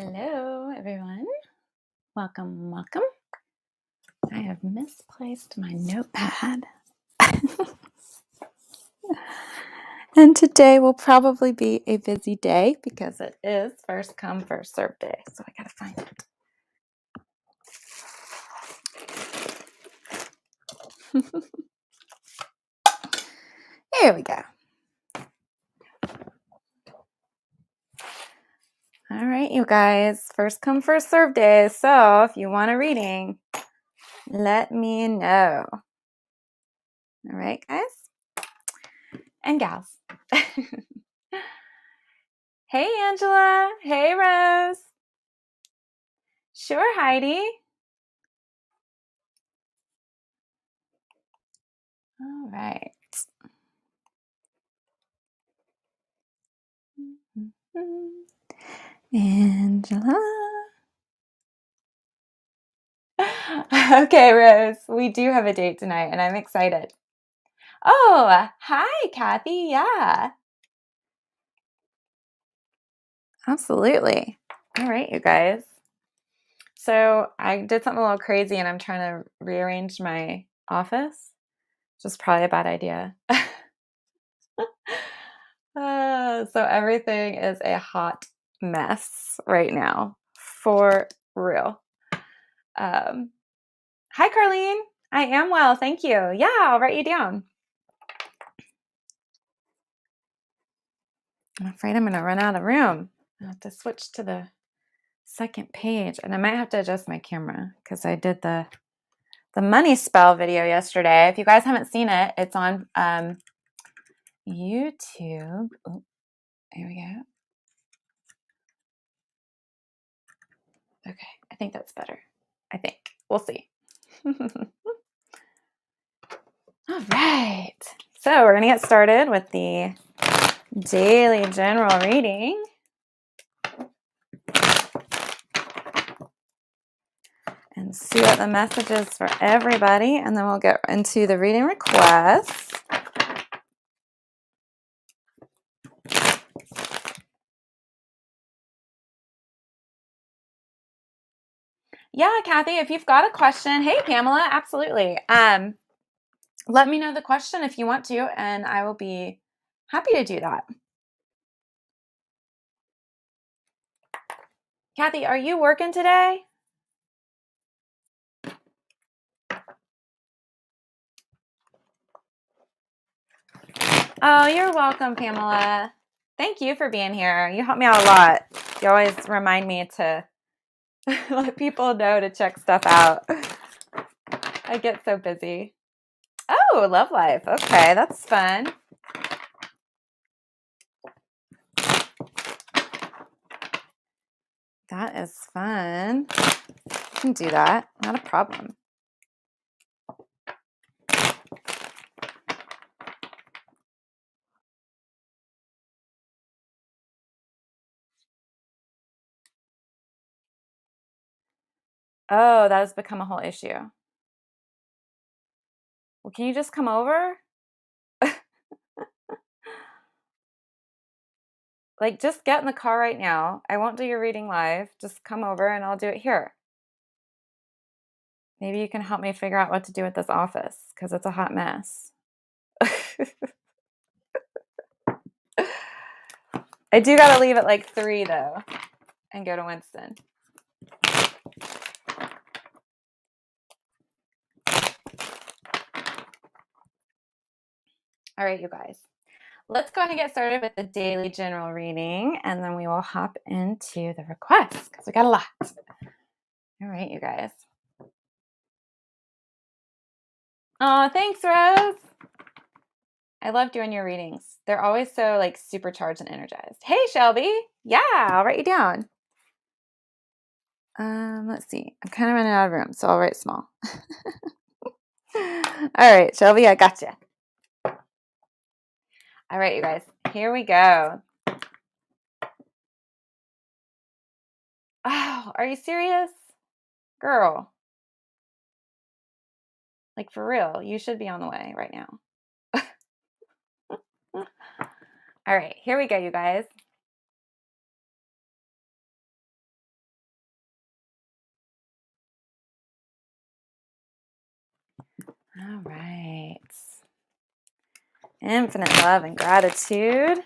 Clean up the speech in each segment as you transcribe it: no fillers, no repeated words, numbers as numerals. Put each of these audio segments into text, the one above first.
Hello, everyone. Welcome, welcome. I have misplaced my notepad. And today will probably be a busy day because it is first come, first served day. So I gotta find it. Here we go. All right, you guys, first come, first served day. So if you want a reading, let me know. All right, guys and gals. Hey, Angela. Hey, Rose. Sure, Heidi. All right. Angela. Okay, Rose, we do have a date tonight and I'm excited. Oh, hi, Kathy. Yeah, absolutely. All right, you guys. So I did something a little crazy and I'm trying to rearrange my office, which is probably a bad idea. So everything is a hot mess right now, for real. Hi, Carlene. I am well, thank you. Yeah, I'll write you down. I'm afraid I'm going to run out of room. I'll have to switch to the second page, and I might have to adjust my camera because I did the money spell video yesterday. If you guys haven't seen it, it's on YouTube. Oh, there we go. Okay, I think that's better. I think. We'll see. All right. So we're going to get started with the daily general reading. And see what the message is for everybody. And then we'll get into the reading requests. Yeah, Kathy, if you've got a question, hey, Pamela, absolutely. Let me know the question if you want to, and I will be happy to do that. Kathy, are you working today? Oh, you're welcome, Pamela. Thank you for being here. You help me out a lot. You always remind me to let people know to check stuff out. I get so busy. Oh, love life. Okay, that's fun. That is fun. I can do that. Not a problem. Oh, that has become a whole issue. Well, can you just come over? Like, just get in the car right now. I won't do your reading live. Just come over and I'll do it here. Maybe you can help me figure out what to do with this office because it's a hot mess. I do got to leave at like 3 though and go to Winston. All right, you guys. Let's go ahead and get started with the daily general reading, and then we will hop into the requests because we got a lot. All right, you guys. Oh, thanks, Rose. I love doing your readings. They're always so like supercharged and energized. Hey, Shelby. Yeah, I'll write you down. Let's see. I'm kind of running out of room, so I'll write small. All right, Shelby, I gotcha. All right, you guys, here we go. Oh, are you serious? Girl. Like, for real, you should be on the way right now. All right, here we go, you guys. All right. Infinite love and gratitude.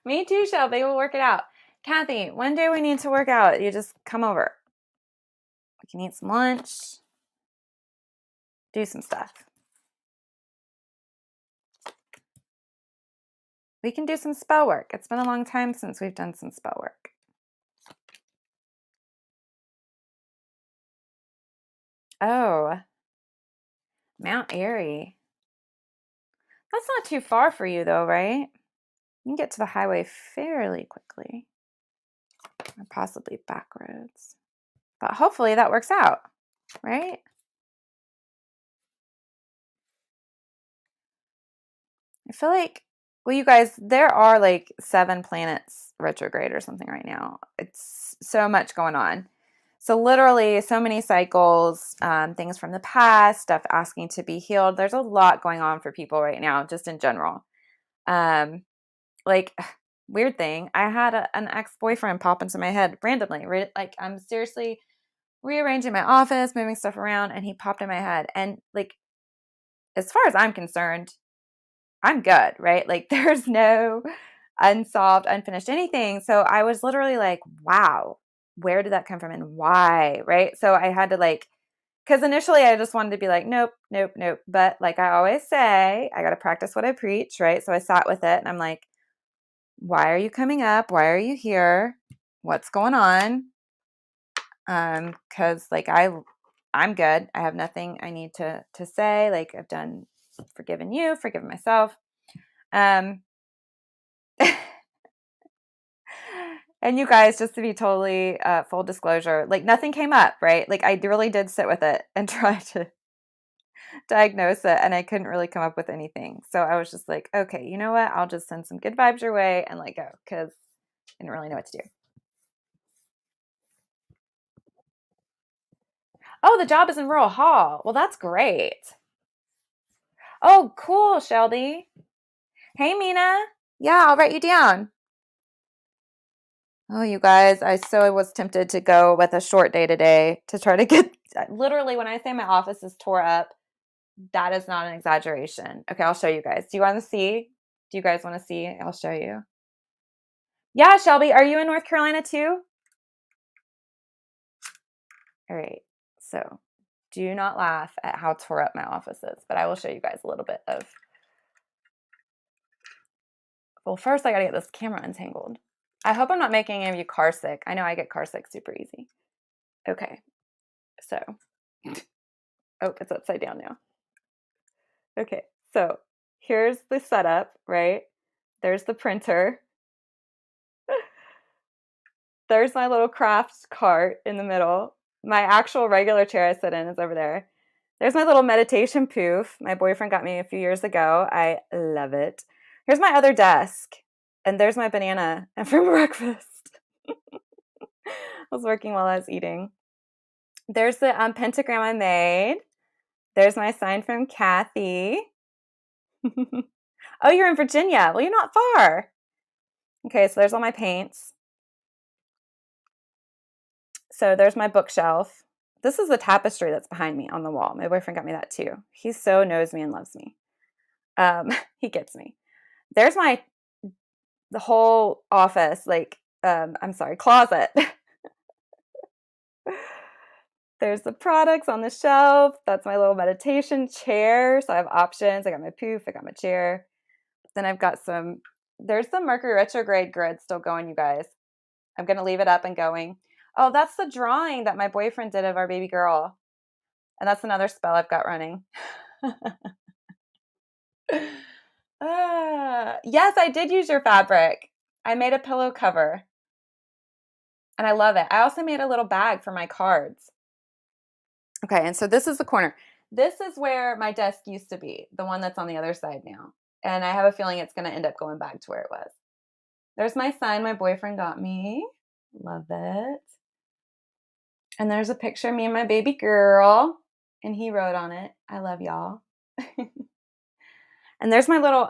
Me too, Shelby. We'll work it out. Kathy, one day we need to work out. You just come over. We can eat some lunch, do some stuff. We can do some spell work. It's been a long time since we've done some spell work. Oh, Mount Airy. That's not too far for you though, right? You can get to the highway fairly quickly. Or possibly back roads. But hopefully that works out, right? I feel like, well, you guys, there are like 7 planets retrograde or something right now. It's so much going on. So literally so many cycles, things from the past, stuff asking to be healed. There's a lot going on for people right now, just in general. Like, weird thing, I had an ex-boyfriend pop into my head randomly. Like, I'm seriously rearranging my office, moving stuff around, and he popped in my head. And like, as far as I'm concerned, I'm good, right? Like, there's no unsolved, unfinished anything. So I was literally like, wow, where did that come from and why? Right. So I had to like, because initially I just wanted to be like, nope, nope, nope. But like I always say, I got to practice what I preach. Right. So I sat with it and I'm like, why are you coming up? Why are you here? What's going on? Because like I'm good. I have nothing I need to say. Like I've done, forgiven you, forgiven myself. And you guys, just to be totally full disclosure, like nothing came up, right? Like I really did sit with it and try to diagnose it, and I couldn't really come up with anything. So I was just like, okay, you know what? I'll just send some good vibes your way and let go because I didn't really know what to do. Oh, the job is in Rural Hall. Well, that's great. Oh, cool, Shelby. Hey, Mina. Yeah, I'll write you down. Oh, you guys, I so was tempted to go with a short day today to try to get, literally, when I say my office is tore up, that is not an exaggeration. Okay, I'll show you guys. Do you want to see? Do you guys want to see? I'll show you. Yeah, Shelby, are you in North Carolina too? All right. So do not laugh at how tore up my office is, but I will show you guys a little bit of. Well, first I got to get this camera untangled. I hope I'm not making any of you car sick. I know I get car sick super easy. Okay. So, oh, it's upside down now. Okay. So here's the setup, right? There's the printer. There's my little craft cart in the middle. My actual regular chair I sit in is over there. There's my little meditation poof. My boyfriend got me a few years ago. I love it. Here's my other desk. And there's my banana for breakfast. I was working while I was eating. There's the pentagram I made. There's my sign from Kathy. Oh, you're in Virginia. Well, you're not far. Okay, so there's all my paints. So there's my bookshelf. This is the tapestry that's behind me on the wall. My boyfriend got me that too. He so knows me and loves me. He gets me. There's the whole office, like, I'm sorry, closet. There's the products on the shelf. That's my little meditation chair. So I have options. I got my poof. I got my chair. Then I've got there's the Mercury retrograde grid still going, you guys. I'm going to leave it up and going. Oh, that's the drawing that my boyfriend did of our baby girl. And that's another spell I've got running. Yes, I did use your fabric. I made a pillow cover. And I love it. I also made a little bag for my cards. Okay, and so this is the corner. This is where my desk used to be, the one that's on the other side now. And I have a feeling it's going to end up going back to where it was. There's my sign my boyfriend got me. Love it. And there's a picture of me and my baby girl, and he wrote on it, "I love y'all." And there's my little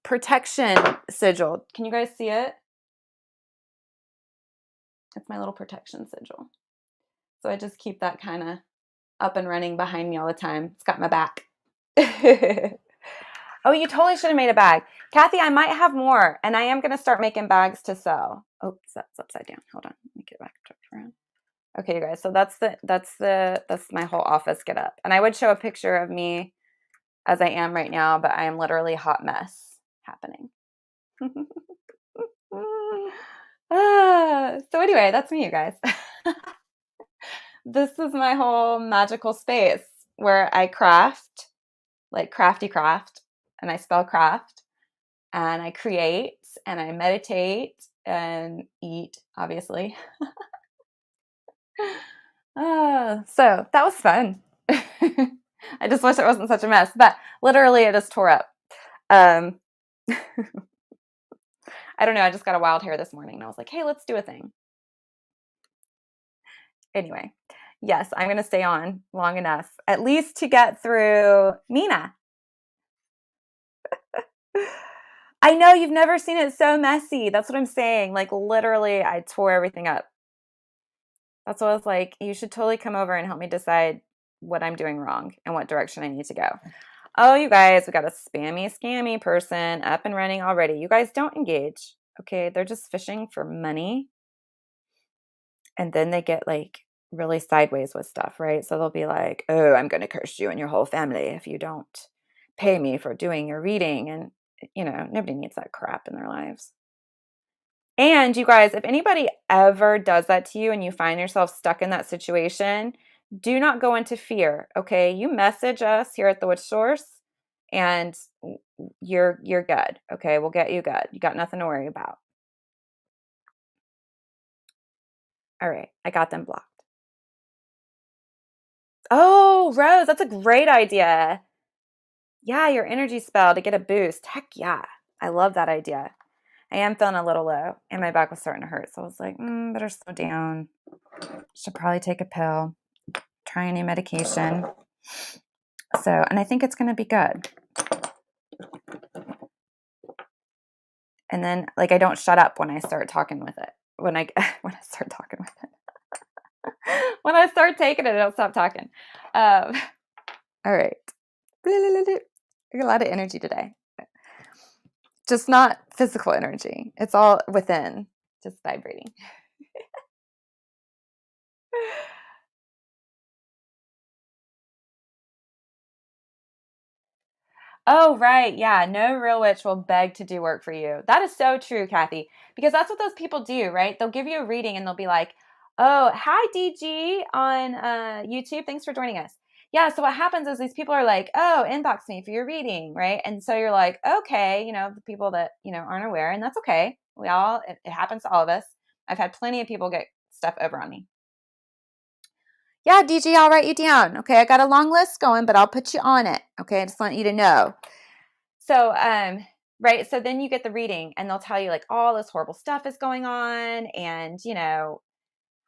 protection sigil. Can you guys see it? It's my little protection sigil. So I just keep that kind of up and running behind me all the time. It's got my back. Oh, you totally should have made a bag. Kathy, I might have more, and I am going to start making bags to sell. Oops, that's upside down. Hold on. Let me get back around. Okay, you guys. So that's my whole office get up. And I would show a picture of me as I am right now, but I am literally a hot mess happening. So anyway, that's me, you guys. This is my whole magical space where I craft, like crafty craft, and I spell craft, and I create, and I meditate, and eat, obviously. So that was fun. I just wish it wasn't such a mess, but literally it just tore up. I don't know. I just got a wild hair this morning and I was like, hey, let's do a thing. Anyway, yes, I'm going to stay on long enough, at least to get through Mina. I know you've never seen it so messy. That's what I'm saying. Like literally, I tore everything up. That's what I was like, you should totally come over and help me decide what I'm doing wrong and what direction I need to go. Oh, you guys, we got a spammy, scammy person up and running already. You guys don't engage. Okay, they're just fishing for money. And then they get like really sideways with stuff, right? So they'll be like, oh, I'm going to curse you and your whole family if you don't pay me for doing your reading. And, nobody needs that crap in their lives. And you guys, if anybody ever does that to you and you find yourself stuck in that situation, do not go into fear, okay? You message us here at the Witch Source and you're good, okay? We'll get you good. You got nothing to worry about. All right, I got them blocked. Oh, Rose, that's a great idea. Yeah, your energy spell to get a boost. Heck yeah. I love that idea. I am feeling a little low and my back was starting to hurt. So I was like, better slow down. Should probably take a pill, try a new medication. So, and I think it's going to be good. And then like, I don't shut up when I start talking with it. When I start talking with it. When I start taking it, I don't stop talking. All right. I got a lot of energy today. Just not physical energy. It's all within, just vibrating. Oh, right. Yeah. No real witch will beg to do work for you. That is so true, Kathy, because that's what those people do, right? They'll give you a reading and they'll be like, oh, hi, DG on YouTube. Thanks for joining us. Yeah. So what happens is these people are like, oh, inbox me for your reading, right? And so you're like, okay, the people that, aren't aware, and that's okay. It happens to all of us. I've had plenty of people get stuff over on me. Yeah, DG, I'll write you down. Okay, I got a long list going, but I'll put you on it. Okay, I just want you to know. So, right. So then you get the reading and they'll tell you like all this horrible stuff is going on. And,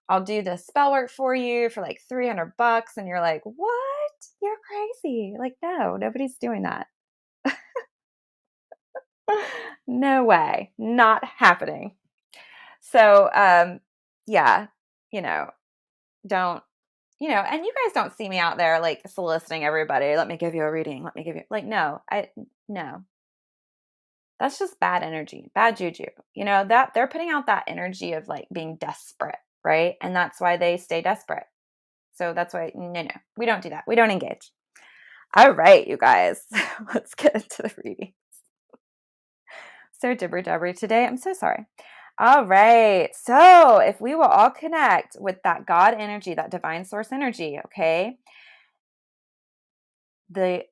I'll do the spell work for you for like $300. And you're like, what? You're crazy. Like, no, nobody's doing that. No way. Not happening. So, yeah, don't, and you guys don't see me out there like soliciting everybody. Let me give you a reading. Let me give you no. That's just bad energy, bad juju. That they're putting out that energy of like being desperate, right? And that's why they stay desperate. So that's why no, we don't do that. We don't engage. All right, you guys, let's get into the readings. So dibber dabbery today. I'm so sorry. All right. So if we will all connect with that God energy, that divine source energy, okay? The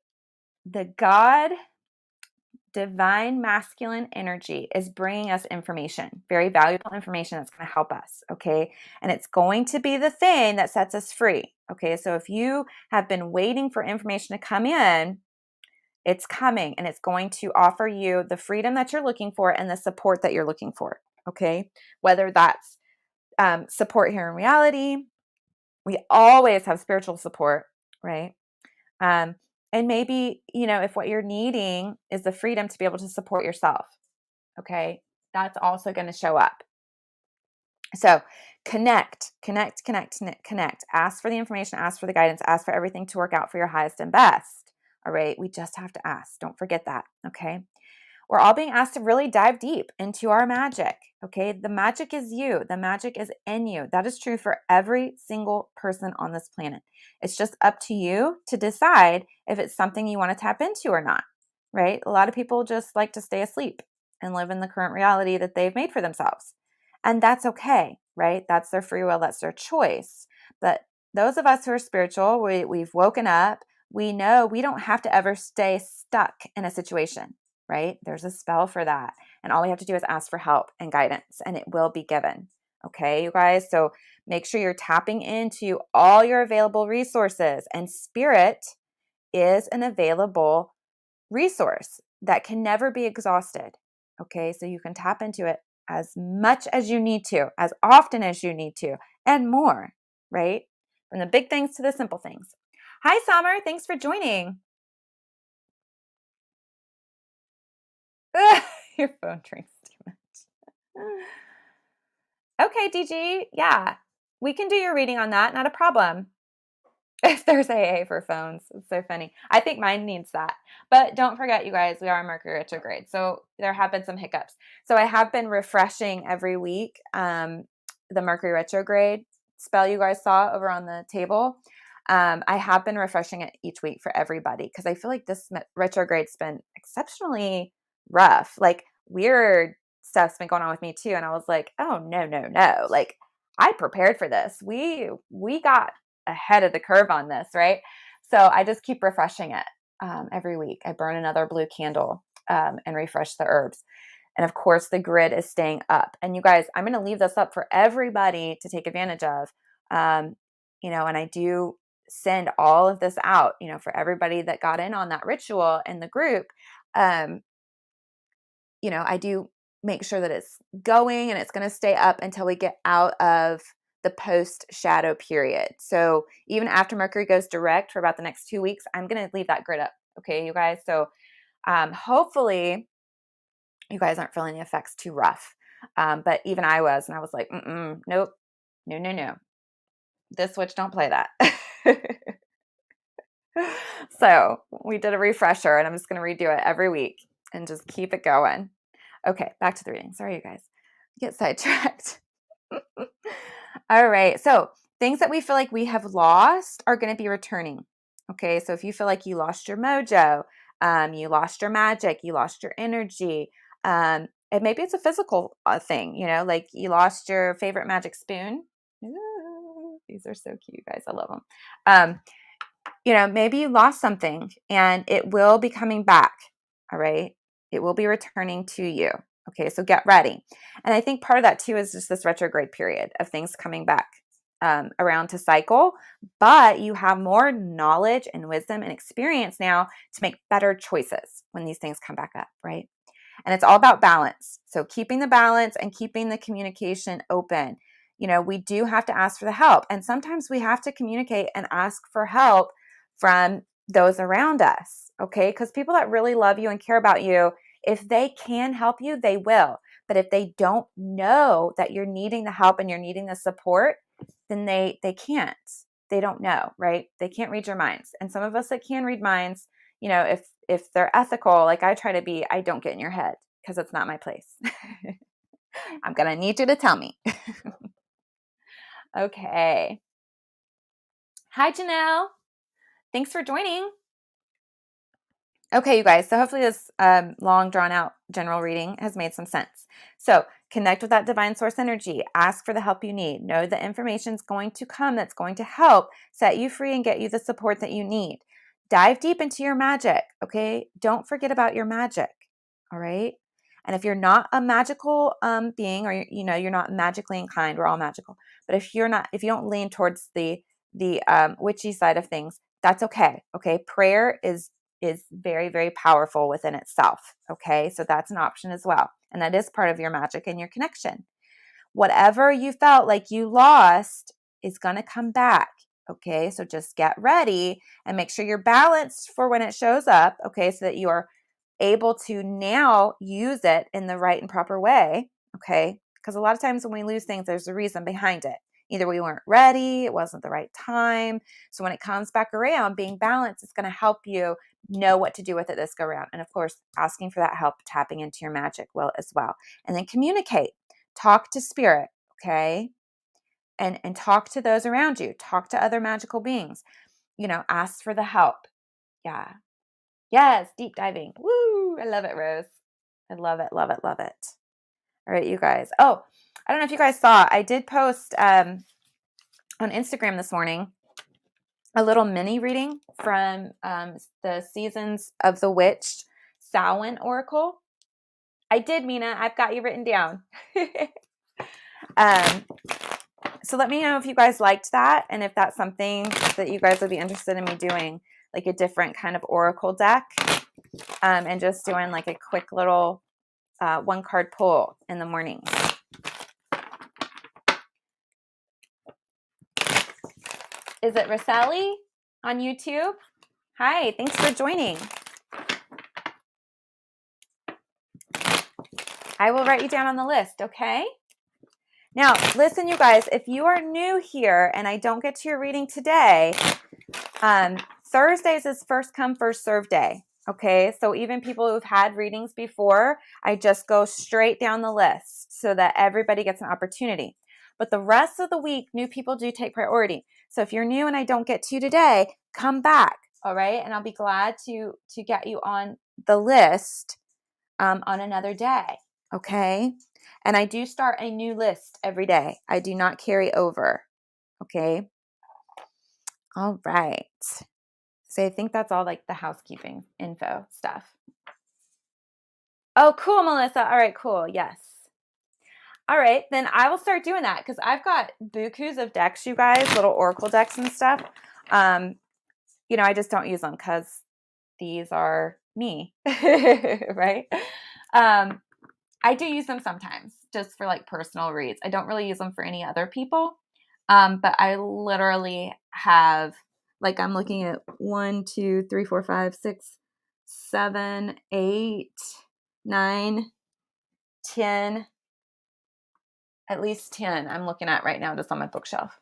God divine masculine energy is bringing us information, very valuable information that's going to help us, okay? And it's going to be the thing that sets us free, okay? So if you have been waiting for information to come in, it's coming and it's going to offer you the freedom that you're looking for and the support that you're looking for, okay? Whether that's support here in reality, We always have spiritual support, right? Um, and maybe, if what you're needing is the freedom to be able to support yourself, okay, that's also going to show up. So connect, connect, connect, connect. Ask for the information, ask for the guidance, ask for everything to work out for your highest and best. All right. We just have to ask. Don't forget that. Okay. We're all being asked to really dive deep into our magic. Okay. The magic is you. The magic is in you. That is true for every single person on this planet. It's just up to you to decide if it's something you want to tap into or not. Right. A lot of people just like to stay asleep and live in the current reality that they've made for themselves. And that's okay, right? That's their free will, that's their choice. But those of us who are spiritual, we've woken up, we know we don't have to ever stay stuck in a situation, right? There's a spell for that. And all we have to do is ask for help and guidance, and it will be given. Okay, you guys? So make sure you're tapping into all your available resources, and spirit is an available resource that can never be exhausted. Okay, so you can tap into it as much as you need to, as often as you need to, and more, right? From the big things to the simple things. Hi, Summer. Thanks for joining. Your phone drinks too much. Okay, DG. Yeah, we can do your reading on that. Not a problem. If there's AA for phones. It's so funny. I think mine needs that. But don't forget, you guys, we are Mercury retrograde. So there have been some hiccups. So I have been refreshing every week the Mercury retrograde spell you guys saw over on the table. I have been refreshing it each week for everybody because I feel like this retrograde's been exceptionally rough. Like weird stuff's been going on with me too. And I was like, oh, no, no, no. Like I prepared for this. We got ahead of the curve on this, right? So I just keep refreshing it every week. I burn another blue candle and refresh the herbs. And of course, the grid is staying up. And you guys, I'm going to leave this up for everybody to take advantage of. And I do send all of this out, for everybody that got in on that ritual in the group. I do make sure that it's going and it's going to stay up until we get out of the post shadow period. So even after Mercury goes direct for about the next 2 weeks, I'm going to leave that grid up. Okay, you guys. So hopefully you guys aren't feeling the effects too rough. But even I was, and I was like, nope, no. This witch don't play that. So we did a refresher and I'm just going to redo it every week and just keep it going. Okay, back to the reading. Sorry, you guys. Get sidetracked. All right. So things that we feel like we have lost are going to be returning. Okay. So if you feel like you lost your mojo, you lost your magic, you lost your energy, and maybe it's a physical thing, like you lost your favorite magic spoon. Ooh, these are so cute, guys. I love them. Maybe you lost something and it will be coming back. All right. It will be returning to you. Okay. So get ready. And I think part of that too is just this retrograde period of things coming back around to cycle, but you have more knowledge and wisdom and experience now to make better choices when these things come back up. Right. And it's all about balance. So keeping the balance and keeping the communication open. We do have to ask for the help. And sometimes we have to communicate and ask for help from those around us. Okay. Because people that really love you and care about you, if they can help you, they will. But if they don't know that you're needing the help and you're needing the support, then they can't. They don't know, right? They can't read your minds. And some of us that can read minds, if they're ethical, like I try to be, I don't get in your head because it's not my place. I'm going to need you to tell me. Okay. Hi, Janelle. Thanks for joining. Okay, you guys. So hopefully this long drawn out general reading has made some sense. So connect with that divine source energy. Ask for the help you need. Know the information is going to come that's going to help set you free and get you the support that you need. Dive deep into your magic. Okay. Don't forget about your magic. All right. And if you're not a magical being, or you're not magically inclined, we're all magical. But if you don't lean towards the witchy side of things, that's okay. Okay. Prayer is very, very powerful within itself. Okay. So that's an option as well. And that is part of your magic and your connection. Whatever you felt like you lost, is going to come back. Okay, so just get ready and make sure you're balanced for when it shows up. Okay, so that you are able to now use it in the right and proper way. Okay, because a lot of times when we lose things, there's a reason behind it. Either we weren't ready, it wasn't the right time. So when it comes back around, being balanced is going to help you know what to do with it this go around. And of course, asking for that help, tapping into your magic will as well. And then communicate, talk to spirit, okay? And talk to those around you, talk to other magical beings, ask for the help. Yeah. Yes, deep diving. Woo! I love it, Rose. I love it, love it, love it. All right, you guys. Oh, I don't know if you guys saw, I did post on Instagram this morning a little mini reading from the Seasons of the Witch Samhain Oracle. I did, Mina. I've got you written down. So let me know if you guys liked that and if that's something that you guys would be interested in me doing, like a different kind of oracle deck, and just doing like a quick little one card pull in the morning. Is it Rosselli on YouTube? Hi, thanks for joining. I will write you down on the list, okay? Now, listen, you guys, if you are new here and I don't get to your reading today, Thursdays is first come, first serve day, okay? So even people who've had readings before, I just go straight down the list so that everybody gets an opportunity. But the rest of the week, new people do take priority. So if you're new and I don't get to you today, come back, all right? And I'll be glad to get you on the list on another day, okay? And I do start a new list every day. I do not carry over, okay? All right. So I think that's all like the housekeeping info stuff. Oh, cool, Melissa. All right, cool. Yes. All right, then I will start doing that because I've got bukus of decks, you guys, little oracle decks and stuff. I just don't use them because these are me, right? I do use them sometimes just for like personal reads. I don't really use them for any other people. But I literally have, like, I'm looking at 1, 2, 3, 4, 5, 6, 7, 8, 9, 10, at least 10 I'm looking at right now just on my bookshelf.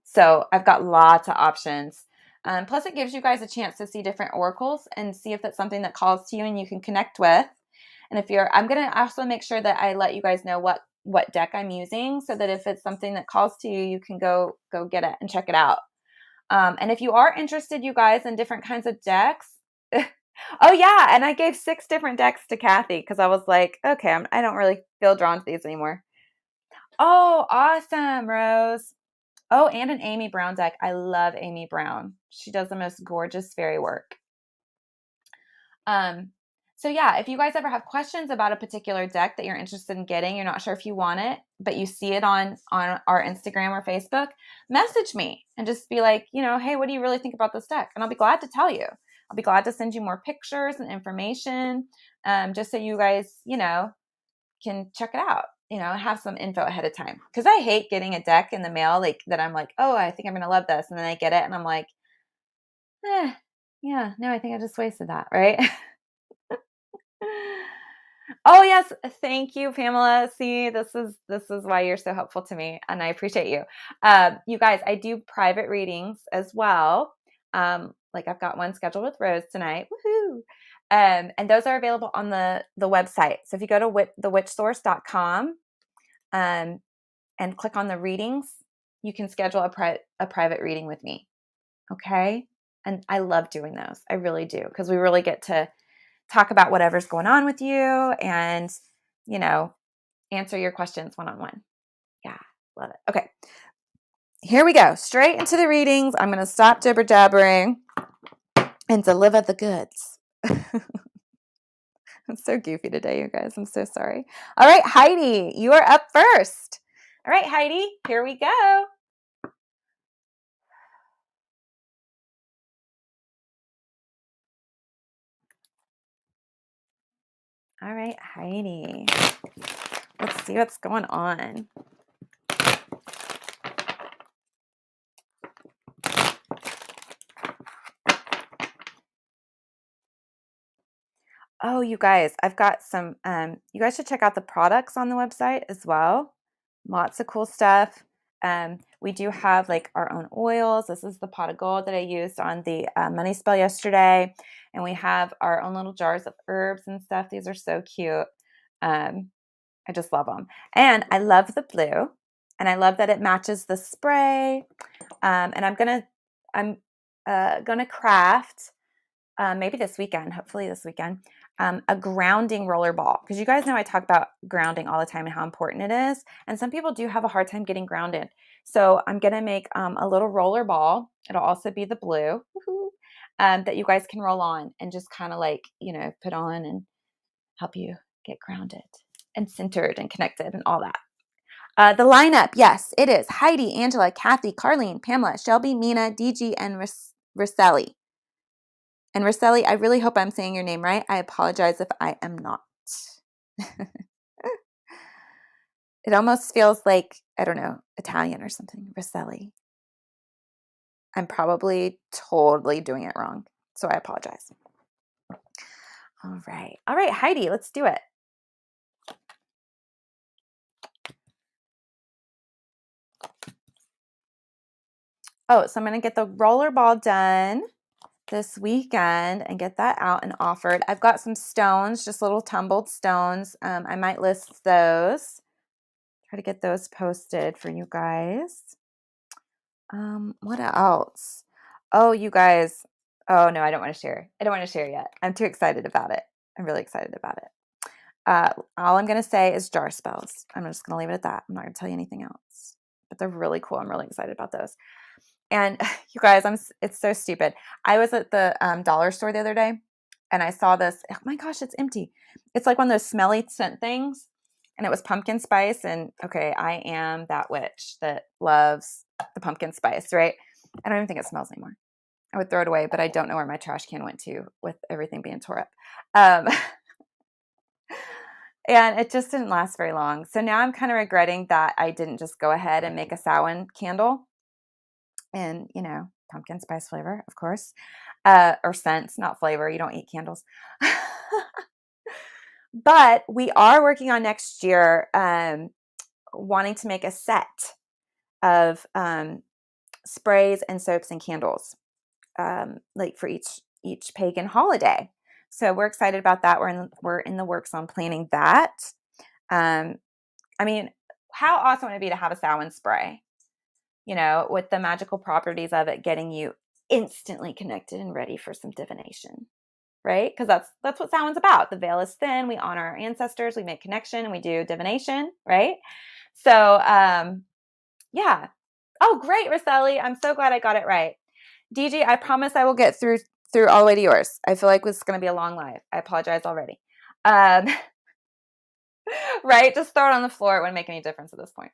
So I've got lots of options. Plus, it gives you guys a chance to see different oracles and see if that's something that calls to you and you can connect with. And I'm going to also make sure that I let you guys know what deck I'm using so that if it's something that calls to you, you can go get it and check it out. And if you are interested, you guys, in different kinds of decks, oh yeah, and I gave 6 different decks to Kathy because I was like, okay, I don't really feel drawn to these anymore. Oh, awesome, Rose. Oh, and an Amy Brown deck. I love Amy Brown. She does the most gorgeous fairy work. So yeah, if you guys ever have questions about a particular deck that you're interested in getting, you're not sure if you want it, but you see it on our Instagram or Facebook, message me and just be like, hey, what do you really think about this deck? And I'll be glad to tell you. I'll be glad to send you more pictures and information, just so you guys, can check it out, have some info ahead of time. Because I hate getting a deck in the mail like that. I'm like, oh, I think I'm going to love this. And then I get it and I'm like, yeah, no, I think I just wasted that, right? Oh yes, thank you, Pamela. See, this is why you're so helpful to me, and I appreciate you. You guys, I do private readings as well. Like I've got one scheduled with Rose tonight. Woohoo! And those are available on the website. So if you go to thewitchsource.com and click on the readings, you can schedule a private reading with me. Okay? And I love doing those. I really do, because we really get to talk about whatever's going on with you and, answer your questions one-on-one. Yeah, love it. Okay, here we go. Straight into the readings. I'm going to stop jibber-jabbering and deliver the goods. I'm so goofy today, you guys. I'm so sorry. All right, Heidi, you are up first. All right, Heidi, here we go. All right, Heidi. Let's see what's going on. Oh, you guys, I've got some, you guys should check out the products on the website as well. Lots of cool stuff. We do have like our own oils. This is the pot of gold that I used on the money spell yesterday. And we have our own little jars of herbs and stuff. These are so cute. I just love them. And I love the blue. And I love that it matches the spray. And I'm gonna craft maybe this weekend, hopefully this weekend, a grounding roller ball. Because you guys know I talk about grounding all the time and how important it is. And some people do have a hard time getting grounded. So I'm going to make a little roller ball. It'll also be the blue that you guys can roll on and just kind of like, put on and help you get grounded and centered and connected and all that. The lineup, yes, it is Heidi, Angela, Kathy, Carlene, Pamela, Shelby, Mina, DG, and Rosselli. And Rosselli, I really hope I'm saying your name right. I apologize if I am not. It almost feels like, I don't know, Italian or something. Rosselli. I'm probably totally doing it wrong, so I apologize. All right, Heidi, let's do it. Oh, so I'm going to get the roller ball done this weekend and get that out and offered. I've got some stones, just little tumbled stones. I might list those. Try to get those posted for you guys. What else? Oh, you guys. Oh no, I don't want to share. I don't want to share yet. I'm too excited about it. I'm really excited about it. All I'm going to say is jar spells. I'm just going to leave it at that. I'm not going to tell you anything else. But they're really cool. I'm really excited about those. And you guys, it's so stupid. I was at the dollar store the other day and I saw this. Oh my gosh, it's empty. It's like one of those smelly scent things. And it was pumpkin spice. And okay, I am that witch that loves the pumpkin spice, right? I don't even think it smells anymore. I would throw it away, but I don't know where my trash can went to with everything being tore up. And it just didn't last very long. So now I'm kind of regretting that I didn't just go ahead and make a Samhain candle. And, pumpkin spice flavor, of course, or scents, not flavor. You don't eat candles. But we are working on next year wanting to make a set of sprays and soaps and candles, like for each pagan holiday. So we're excited about that. We're in the works on planning that. I mean, how awesome would it be to have a Samhain spray? With the magical properties of it getting you instantly connected and ready for some divination, right? Because that's what Samhain's about. The veil is thin. We honor our ancestors. We make connection and we do divination, right? So, yeah. Oh, great, Rosselli. I'm so glad I got it right. DG, I promise I will get through all the way to yours. I feel like this is going to be a long live. I apologize already. Right? Just throw it on the floor. It wouldn't make any difference at this point.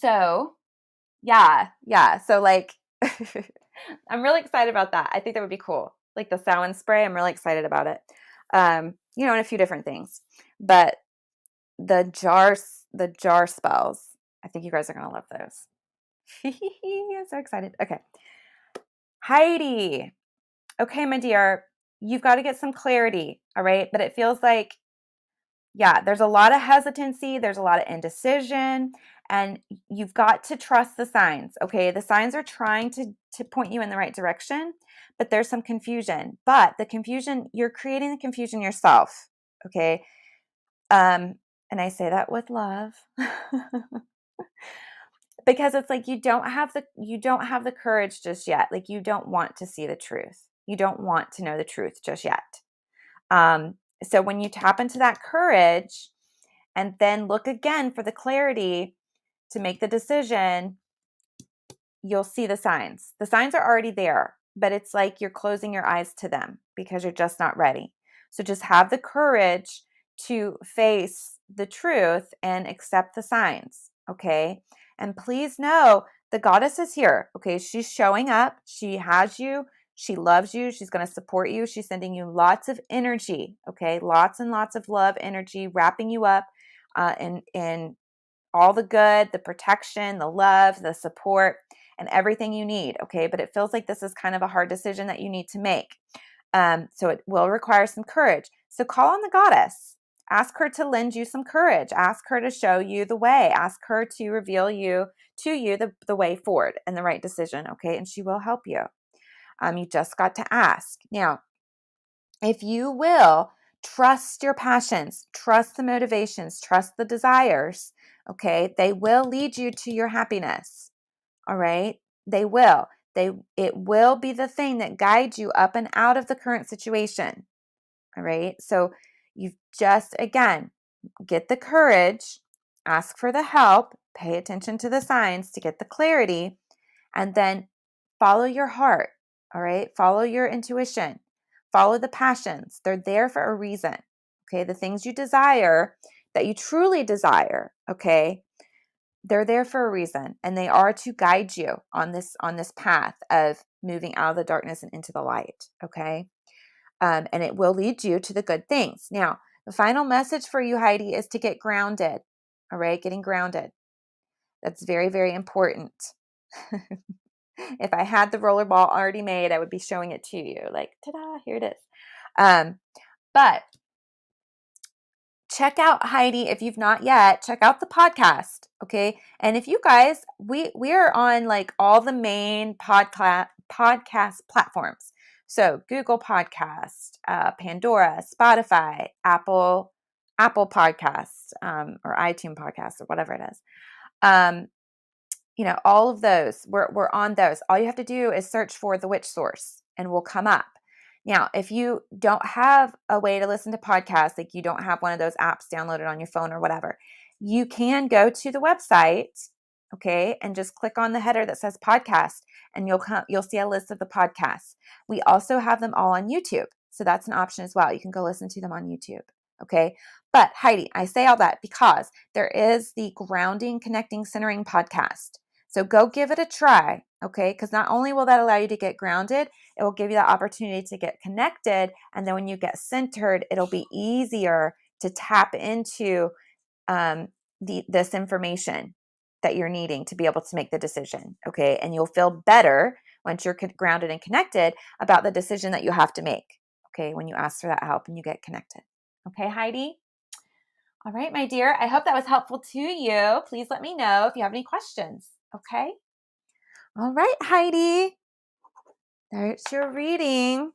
So yeah. So like, I'm really excited about that. I think that would be cool. Like the Samhain spray, I'm really excited about it. And a few different things, but the jar spells, I think you guys are going to love those. I'm so excited. Okay. Heidi. Okay, my dear, you've got to get some clarity. All right. But it feels like, yeah, there's a lot of hesitancy. There's a lot of indecision. And you've got to trust the signs, okay? The signs are trying to point you in the right direction, but there's some confusion. But the confusion, you're creating the confusion yourself, okay? And I say that with love. Because it's like you don't have the courage just yet. Like you don't want to see the truth. You don't want to know the truth just yet. So when you tap into that courage and then look again for the clarity to make the decision, you'll see the signs. The signs are already there, but it's like you're closing your eyes to them because you're just not ready. So just have the courage to face the truth and accept the signs, okay? And please know the goddess is here, okay? She's showing up. She has you. She loves you. She's going to support you. She's sending you lots of energy, okay? Lots and lots of love energy, wrapping you up in all the good, the protection, the love, the support, and everything you need, okay? But it feels like this is kind of a hard decision that you need to make. So it will require some courage. So call on the goddess. Ask her to lend you some courage. Ask her to show you the way. Ask her to reveal to you the way forward and the right decision, okay? And she will help you. You just got to ask. Now, if you will, trust your passions, trust the motivations, trust the desires, okay? They will lead you to your happiness, all right? They will. It will be the thing that guides you up and out of the current situation. All right. So you've just, again, get the courage, ask for the help, pay attention to the signs to get the clarity, and then follow your heart. All right. Follow your intuition, follow the passions. They're there for a reason. Okay. The things you desire that you truly desire. Okay. They're there for a reason, and they are to guide you on this path of moving out of the darkness and into the light. Okay. And it will lead you to the good things. Now, the final message for you, Heidi, is to get grounded. All right, getting grounded. That's very, very important. If I had the roller ball already made, I would be showing it to you. Like, ta-da, here it is. But check out, Heidi, if you've not yet, check out the podcast, okay? And if you guys, we are on like all the main podcast platforms. So Google Podcast, Pandora, Spotify, Apple Podcasts, or iTunes Podcasts, or whatever it is. All of those, we're on those. All you have to do is search for The Witch Source and we'll come up. Now, if you don't have a way to listen to podcasts, like you don't have one of those apps downloaded on your phone or whatever, you can go to the website, okay, and just click on the header that says podcast, and you'll see a list of the podcasts. We also have them all on YouTube, so that's an option as well. You can go listen to them on YouTube, okay? But Heidi, I say all that because there is the Grounding, Connecting, Centering podcast. So go give it a try, okay? Because not only will that allow you to get grounded, it will give you the opportunity to get connected. And then when you get centered, it'll be easier to tap into this information that you're needing to be able to make the decision, okay? And you'll feel better once you're grounded and connected about the decision that you have to make, okay? When you ask for that help and you get connected. Okay, Heidi? All right, my dear. I hope that was helpful to you. Please let me know if you have any questions. Okay. All right, Heidi. There's your reading.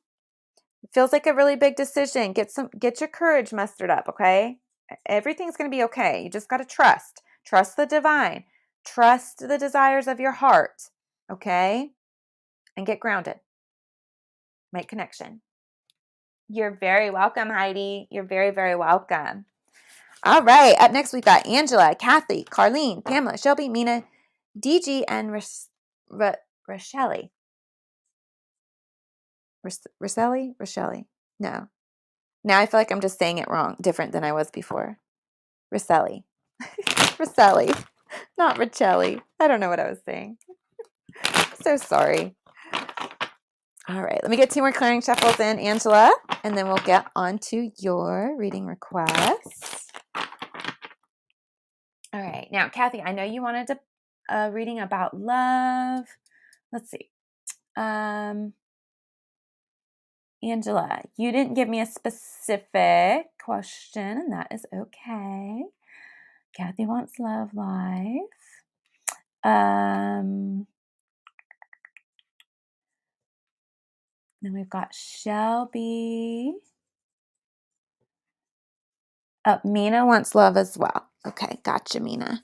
It feels like a really big decision. Get your courage mustered up, okay? Everything's going to be okay. You just got to trust. Trust the divine. Trust the desires of your heart, okay? And get grounded. Make connection. You're very welcome, Heidi. You're very, very welcome. All right. Up next, we've got Angela, Kathy, Carlene, Pamela, Shelby, Mina, DG, and Rochelle. Rochelle? No. Now I feel like I'm just saying it wrong, different than I was before. Rochelle. Rochelle. Not Rochelle. I don't know what I was saying. So sorry. All right. Let me get 2 more clearing shuffles in, Angela, and then we'll get on to your reading requests. All right. Now, Kathy, I know you wanted a reading about love. Let's see. Angela, you didn't give me a specific question, and that is okay. Kathy wants love life. Then we've got Shelby. Oh, Mina wants love as well. Okay, gotcha, Mina.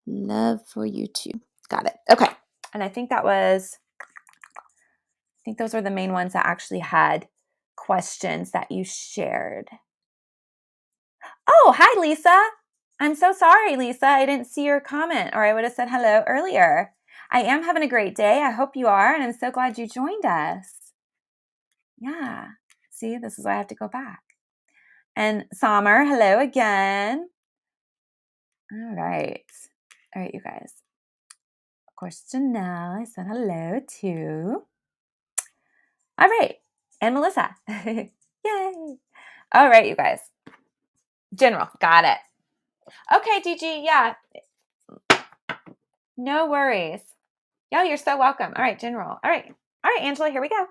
Love for you too. Got it. Okay. And I think those were the main ones that actually had questions that you shared. Oh, hi, Lisa. I'm so sorry, Lisa. I didn't see your comment, or I would have said hello earlier. I am having a great day. I hope you are, and I'm so glad you joined us. Yeah. See, this is why I have to go back. And Summer, hello again. All right. All right, you guys. Of course, Janelle, I said hello too. All right. And Melissa. Yay. All right, you guys. General, got it. Okay, DG, yeah. No worries. Yeah, you're so welcome. All right, General. All right, Angela, here we go.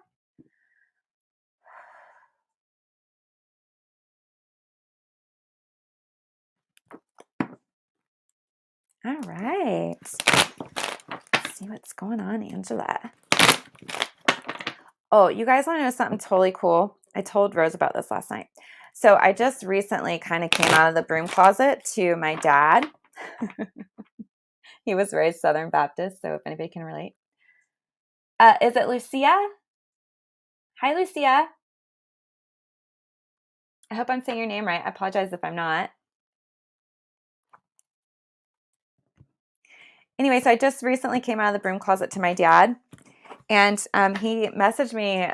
All right. Let's see what's going on, Angela. Oh, you guys want to know something totally cool? I told Rose about this last night. So I just recently kind of came out of the broom closet to my dad. He was raised Southern Baptist, so if anybody can relate. Is it Lucia? Hi, Lucia. I hope I'm saying your name right. I apologize if I'm not. Anyway, so I just recently came out of the broom closet to my dad, and he messaged me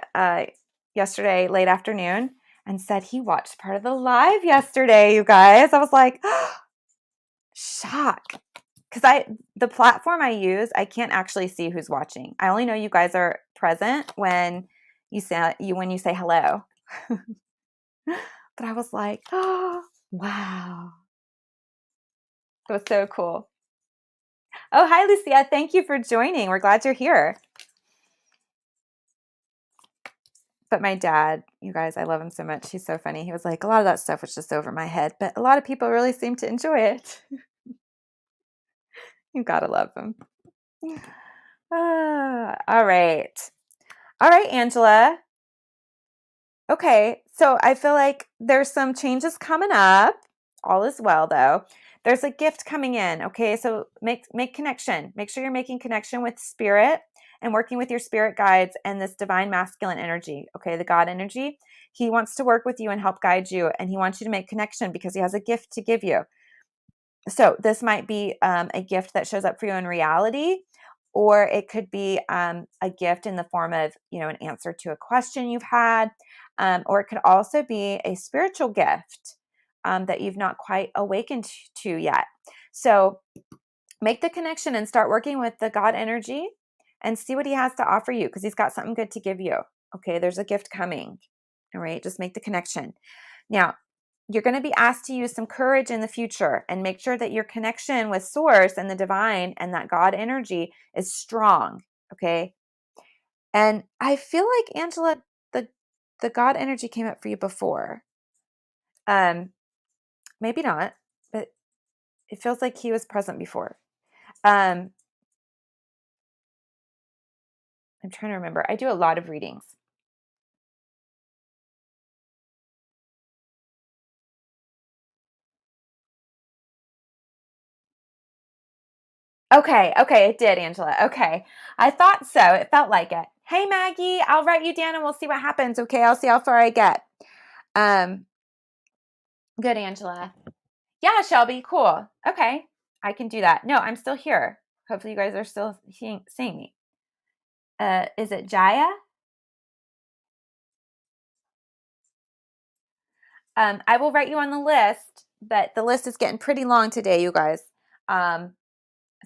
yesterday late afternoon and said he watched part of the live yesterday, you guys. I was like, shock. Because the platform I use, I can't actually see who's watching. I only know you guys are present when you say hello. But I was like, oh, wow. It was so cool. Oh, hi, Lucia. Thank you for joining. We're glad you're here. But my dad, you guys, I love him so much. He's so funny. He was like, a lot of that stuff was just over my head, but a lot of people really seem to enjoy it. You gotta love him. All right. All right, Angela. Okay, so I feel like there's some changes coming up. All is well, though. There's a gift coming in. Okay, so make connection. Make sure you're making connection with spirit and working with your spirit guides and this divine masculine energy. Okay, the God energy. He wants to work with you and help guide you, and he wants you to make connection because he has a gift to give you. So this might be a gift that shows up for you in reality, or it could be a gift in the form of, an answer to a question you've had, or it could also be a spiritual gift that you've not quite awakened to yet. So make the connection and start working with the God energy and see what he has to offer you, because he's got something good to give you. Okay, there's a gift coming. All right, just make the connection. Now, you're going to be asked to use some courage in the future and make sure that your connection with source and the divine and that God energy is strong. Okay. And I feel like, Angela, the God energy came up for you before. Maybe not, but it feels like he was present before. I'm trying to remember. I do a lot of readings. Okay, it did, Angela. Okay. I thought so. It felt like it. Hey, Maggie, I'll write you down and we'll see what happens. Okay, I'll see how far I get. Good, Angela. Yeah, Shelby, cool. Okay, I can do that. No, I'm still here. Hopefully you guys are still seeing me. Is it Jaya? I will write you on the list, but the list is getting pretty long today, you guys.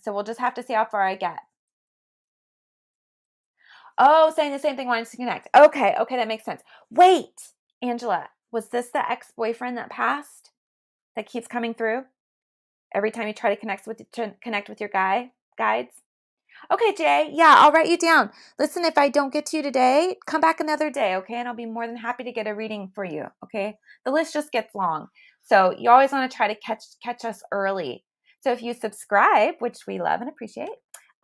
So we'll just have to see how far I get. Oh, saying the same thing, wanting to connect. Okay, that makes sense. Wait, Angela, was this the ex-boyfriend that passed that keeps coming through every time you try to connect with your guides? Okay, Jay. Yeah, I'll write you down. Listen, if I don't get to you today, come back another day, okay? And I'll be more than happy to get a reading for you, okay? The list just gets long. So you always want to try to catch us early. So if you subscribe, which we love and appreciate,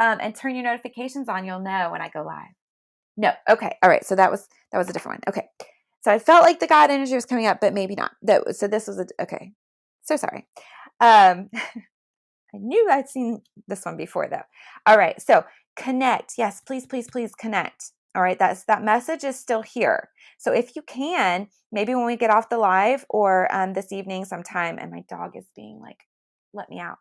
and turn your notifications on, you'll know when I go live. No. Okay. All right. So that was a different one. Okay. So I felt like the God energy was coming up, but maybe not. So this was okay. So sorry. I knew I'd seen this one before though. All right. So connect. Yes, please, please, please connect. All right. That message is still here. So if you can, maybe when we get off the live or this evening sometime, and my dog is being like, let me out.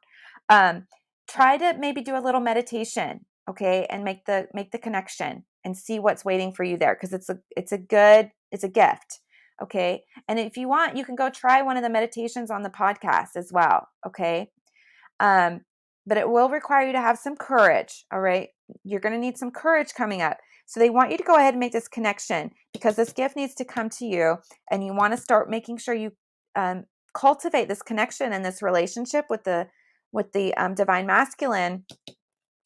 Try to maybe do a little meditation. Okay. And make the connection and see what's waiting for you there. Cause it's a gift. Okay. And if you want, you can go try one of the meditations on the podcast as well. Okay. But it will require you to have some courage. All right. You're going to need some courage coming up. So they want you to go ahead and make this connection because this gift needs to come to you, and you want to start making sure you cultivate this connection and this relationship with the divine masculine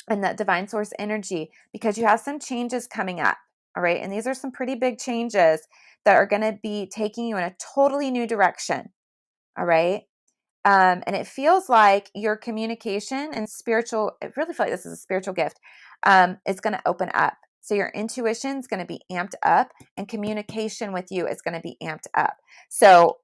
and that divine source energy, because you have some changes coming up. All right. And these are some pretty big changes that are going to be taking you in a totally new direction. All right. And it feels like your communication and spiritual, I really feel like this is a spiritual gift, is going to open up. So your intuition is going to be amped up and communication with you is going to be amped up. So,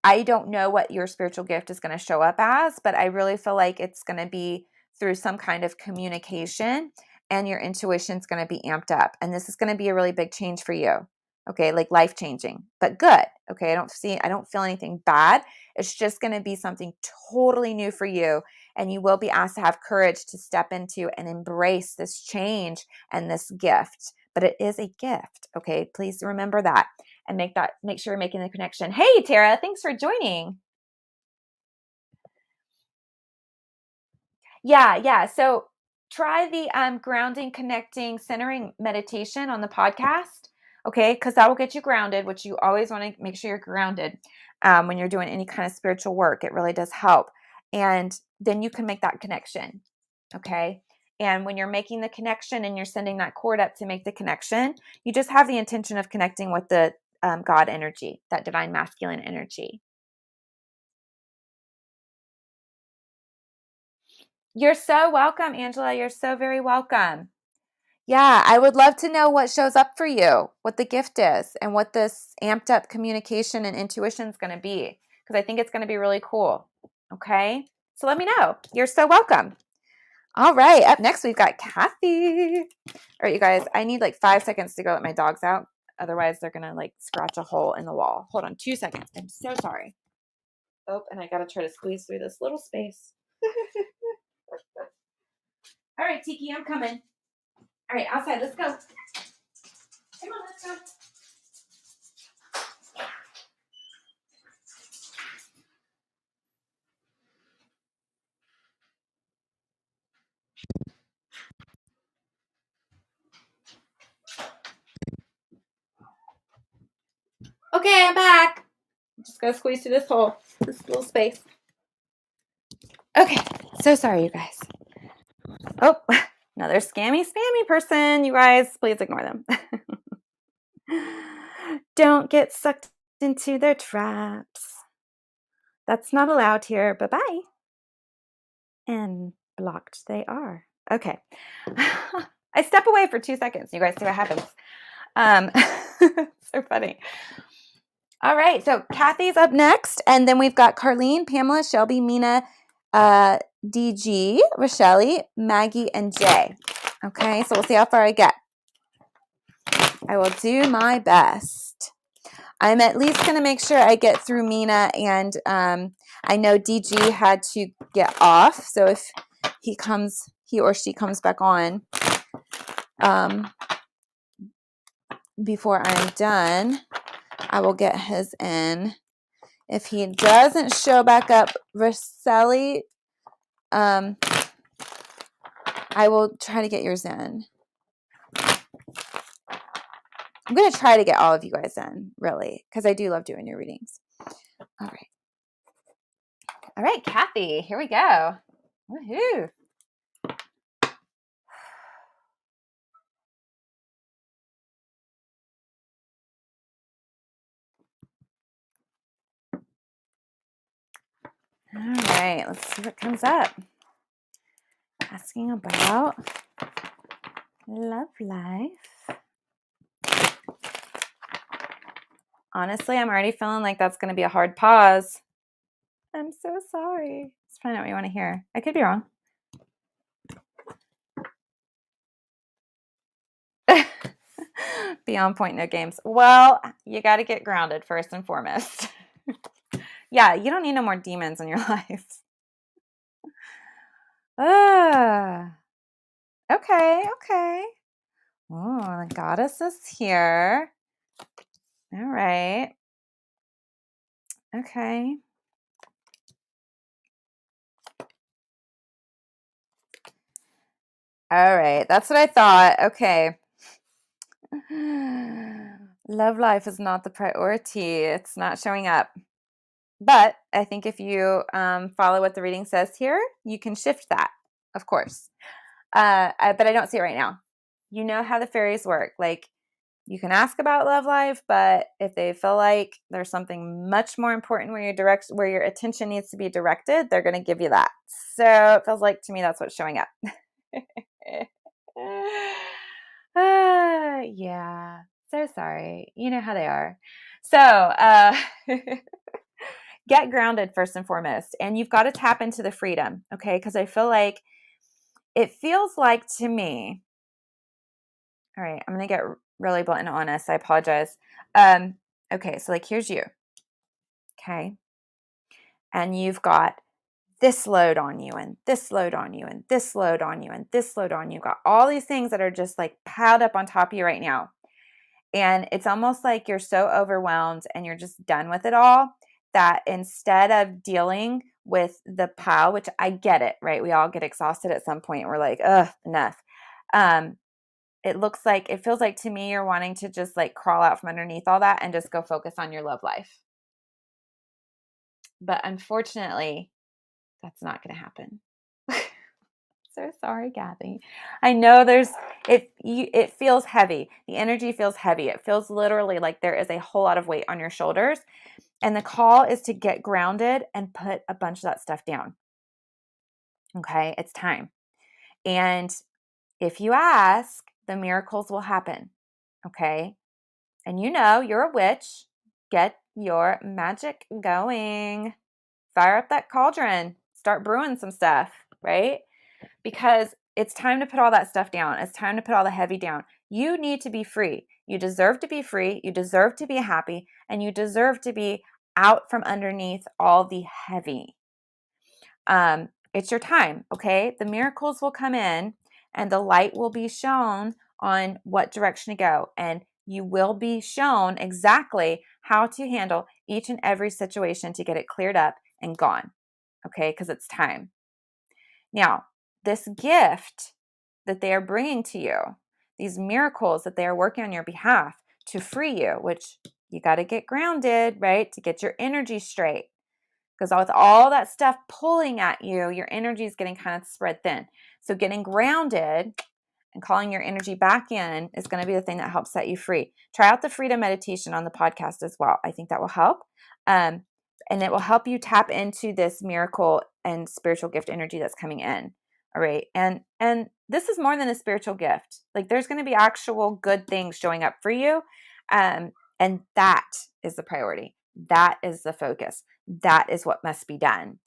I don't know what your spiritual gift is going to show up as, but I really feel like it's going to be through some kind of communication and your intuition is going to be amped up. And this is going to be a really big change for you. Okay. Like life changing, but good. Okay. I don't feel anything bad. It's just going to be something totally new for you. And you will be asked to have courage to step into and embrace this change and this gift, but it is a gift. Okay. Please remember that and make sure you're making the connection. Hey, Tara, thanks for joining. Yeah. So try the grounding, connecting, centering meditation on the podcast. Okay, because that will get you grounded, which you always want to make sure you're grounded when you're doing any kind of spiritual work. It really does help. And then you can make that connection. Okay. And when you're making the connection and you're sending that cord up to make the connection, you just have the intention of connecting with the God energy, that divine masculine energy. You're so welcome, Angela. You're so very welcome. Yeah, I would love to know what shows up for you, what the gift is, and what this amped up communication and intuition is going to be, because I think it's going to be really cool. Okay, so let me know. You're so welcome. All right, up next we've got Kathy. All right, you guys, I need like 5 seconds to go let my dogs out. Otherwise, they're going to like scratch a hole in the wall. Hold on 2 seconds. I'm so sorry. Oh, and I got to try to squeeze through this little space. All right, Tiki, I'm coming. All right, outside, let's go. Come on, let's go. Okay, I'm back. I'm just gonna squeeze through this little space. Okay, so sorry, you guys. Oh, another spammy person. You guys, please ignore them. Don't get sucked into their traps. That's not allowed here. Bye-bye. And blocked they are. Okay. I step away for 2 seconds. You guys see what happens. So funny. All right. So Kathy's up next. And then we've got Carlene, Pamela, Shelby, Mina, DG, Rochelle, Maggie, and Jay. Okay. So we'll see how far I get. I will do my best. I'm at least going to make sure I get through Mina, and I know DG had to get off. So if he or she comes back on before I'm done, I will get his in. If he doesn't show back up, Roselli, I will try to get yours in. I'm going to try to get all of you guys in, really, because I do love doing your readings. All right. All right, Kathy, here we go. Woohoo. All right, let's see what comes up. Asking about love life. Honestly, I'm already feeling like that's going to be a hard pause. I'm so sorry. Let's find out what you want to hear. I could be wrong. Be on point, no games. Well, you got to get grounded first and foremost. Yeah, you don't need no more demons in your life. Okay. Oh, the goddess is here. All right. Okay. All right. That's what I thought. Okay. Love life is not the priority. It's not showing up. But I think if you follow what the reading says here, you can shift that, of course. But I don't see it right now. You know how the fairies work. Like, You can ask about love life, but if they feel like there's something much more important where your attention needs to be directed, they're going to give you that. So it feels like to me that's what's showing up. Yeah. So sorry. You know how they are. So get grounded first and foremost. And you've got to tap into the freedom, okay? Because I feel like it feels like to me. All right, I'm going to get really blunt and honest. I apologize. Okay, so like here's you. Okay. And you've got this load on you and this load on you and this load on you and this load on you. You've got all these things that are just like piled up on top of you right now. And it's almost like you're so overwhelmed and you're just done with it all that instead of dealing with the pile, which I get it, right? We all get exhausted at some point. We're like, ugh, enough. It feels like to me, you're wanting to just like crawl out from underneath all that and just go focus on your love life. But unfortunately, that's not going to happen. So sorry, Kathy. I know it feels heavy. The energy feels heavy. It feels literally like there is a whole lot of weight on your shoulders. And the call is to get grounded and put a bunch of that stuff down. Okay, it's time. And if you ask, the miracles will happen. Okay. And you're a witch. Get your magic going. Fire up that cauldron. Start brewing some stuff, right? Because it's time to put all that stuff down. It's time to put all the heavy down. You need to be free. You deserve to be free. You deserve to be happy. And you deserve to be out from underneath all the heavy. It's your time, okay? The miracles will come in and the light will be shown on what direction to go. And you will be shown exactly how to handle each and every situation to get it cleared up and gone, okay? Because it's time. Now, this gift that they are bringing to you, these miracles that they are working on your behalf to free you, which you got to get grounded, right? To get your energy straight. Because with all that stuff pulling at you, your energy is getting kind of spread thin. So getting grounded and calling your energy back in is going to be the thing that helps set you free. Try out the freedom meditation on the podcast as well. I think that will help. And it will help you tap into this miracle and spiritual gift energy that's coming in. All right. And this is more than a spiritual gift. Like there's going to be actual good things showing up for you. And that is the priority. That is the focus. That is what must be done.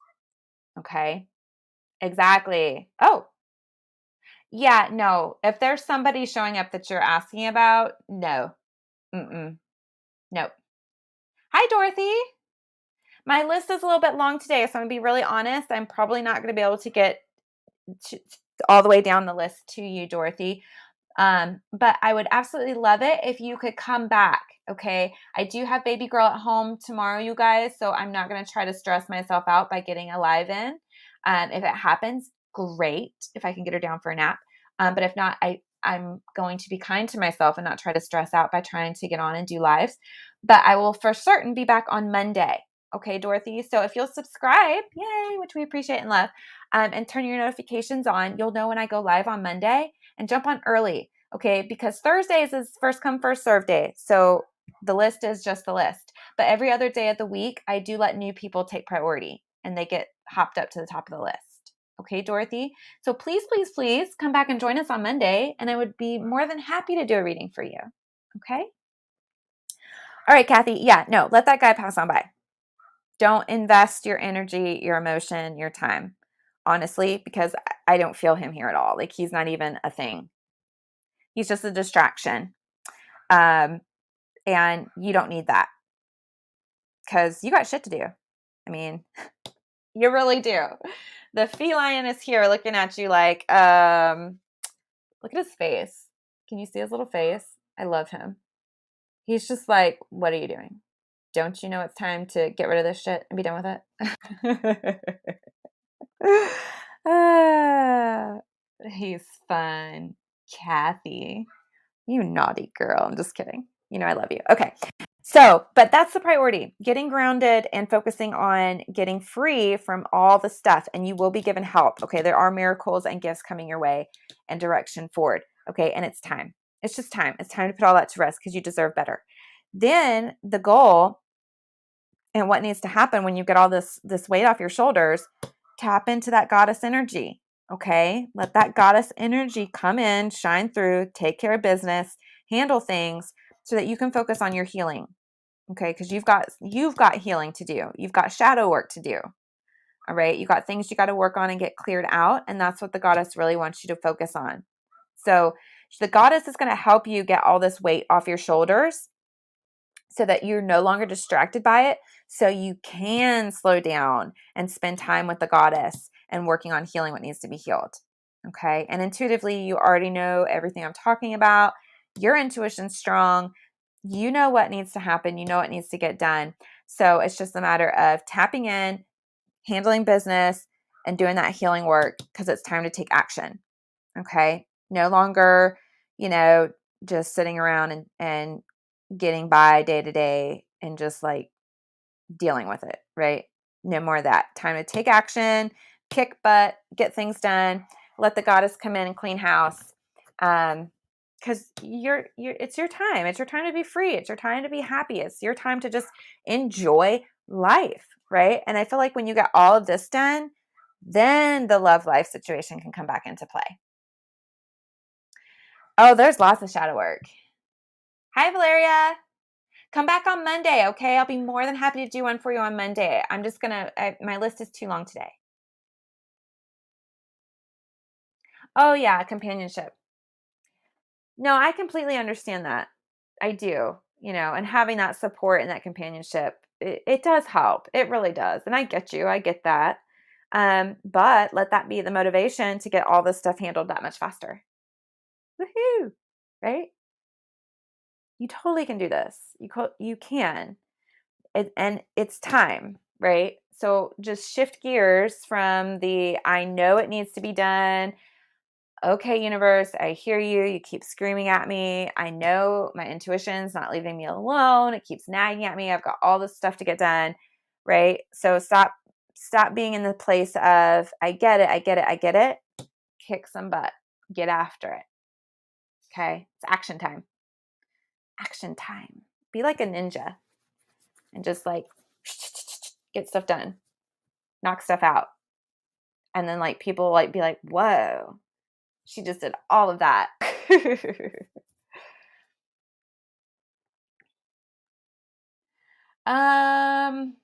Okay. Exactly. Oh, yeah, no. If there's somebody showing up that you're asking about, no. Mm-mm. Nope. Hi, Dorothy. My list is a little bit long today, so I'm going to be really honest. I'm probably not going to be able to get all the way down the list to you, Dorothy. But I would absolutely love it if you could come back. Okay. I do have baby girl at home tomorrow, you guys. So I'm not going to try to stress myself out by getting a live in. If it happens, great. If I can get her down for a nap. But if not, I'm going to be kind to myself and not try to stress out by trying to get on and do lives. But I will for certain be back on Monday. Okay, Dorothy. So if you'll subscribe, yay, which we appreciate and love, and turn your notifications on, you'll know when I go live on Monday. And jump on early, okay? Because Thursdays is first come, first serve day. So the list is just the list. But every other day of the week, I do let new people take priority and they get hopped up to the top of the list. Okay, Dorothy? So please, please, please come back and join us on Monday. And I would be more than happy to do a reading for you. Okay? All right, Kathy. Yeah, no, let that guy pass on by. Don't invest your energy, your emotion, your time. Honestly, because I don't feel him here at all. Like he's not even a thing. He's just a distraction. And you don't need that because you got shit to do. I mean, you really do. The feline is here looking at you like, look at his face. Can you see his little face? I love him. He's just like, what are you doing? Don't you know it's time to get rid of this shit and be done with it? He's fun. Kathy, you naughty girl. I'm just kidding. I love you. Okay. So, but that's the priority, getting grounded and focusing on getting free from all the stuff. And you will be given help. Okay. There are miracles and gifts coming your way and direction forward. Okay. And it's time. It's just time. It's time to put all that to rest because you deserve better. Then the goal and what needs to happen when you get all this weight off your shoulders, tap into that goddess energy. Okay? Let that goddess energy come in, shine through, take care of business, handle things so that you can focus on your healing. Okay? Because you've got healing to do. You've got shadow work to do. All right? You got things you got to work on and get cleared out, and that's what the goddess really wants you to focus on. So the goddess is going to help you get all this weight off your shoulders so that you're no longer distracted by it, so you can slow down and spend time with the goddess and working on healing what needs to be healed. Okay? And intuitively, you already know everything I'm talking about. Your intuition's strong. You know what needs to happen. You know what needs to get done. So it's just a matter of tapping in, handling business, and doing that healing work because it's time to take action. Okay? No longer, just sitting around and getting by day to day and just like dealing with it, right? No more of that. Time to take action, kick butt, get things done, let the goddess come in and clean house. Because it's your time. It's your time to be free. It's your time to be happy. It's your time to just enjoy life, right? And I feel like when you get all of this done, then the love life situation can come back into play. Oh, there's lots of shadow work. Hi, Valeria. Come back on Monday, okay? I'll be more than happy to do one for you on Monday. I'm just my list is too long today. Oh, yeah, companionship. No, I completely understand that. I do, and having that support and that companionship, it does help. It really does. And I get you. I get that. But let that be the motivation to get all this stuff handled that much faster. Woohoo! Right? You totally can do this. You can. And it's time, right? So just shift gears from the I know it needs to be done. Okay, universe, I hear you. You keep screaming at me. I know my intuition's not leaving me alone. It keeps nagging at me. I've got all this stuff to get done, right? So stop being in the place of I get it, I get it, I get it. Kick some butt. Get after it. Okay? It's action time. Action time. Be like a ninja and just like get stuff done. Knock stuff out. And then like people like be like, whoa, she just did all of that. um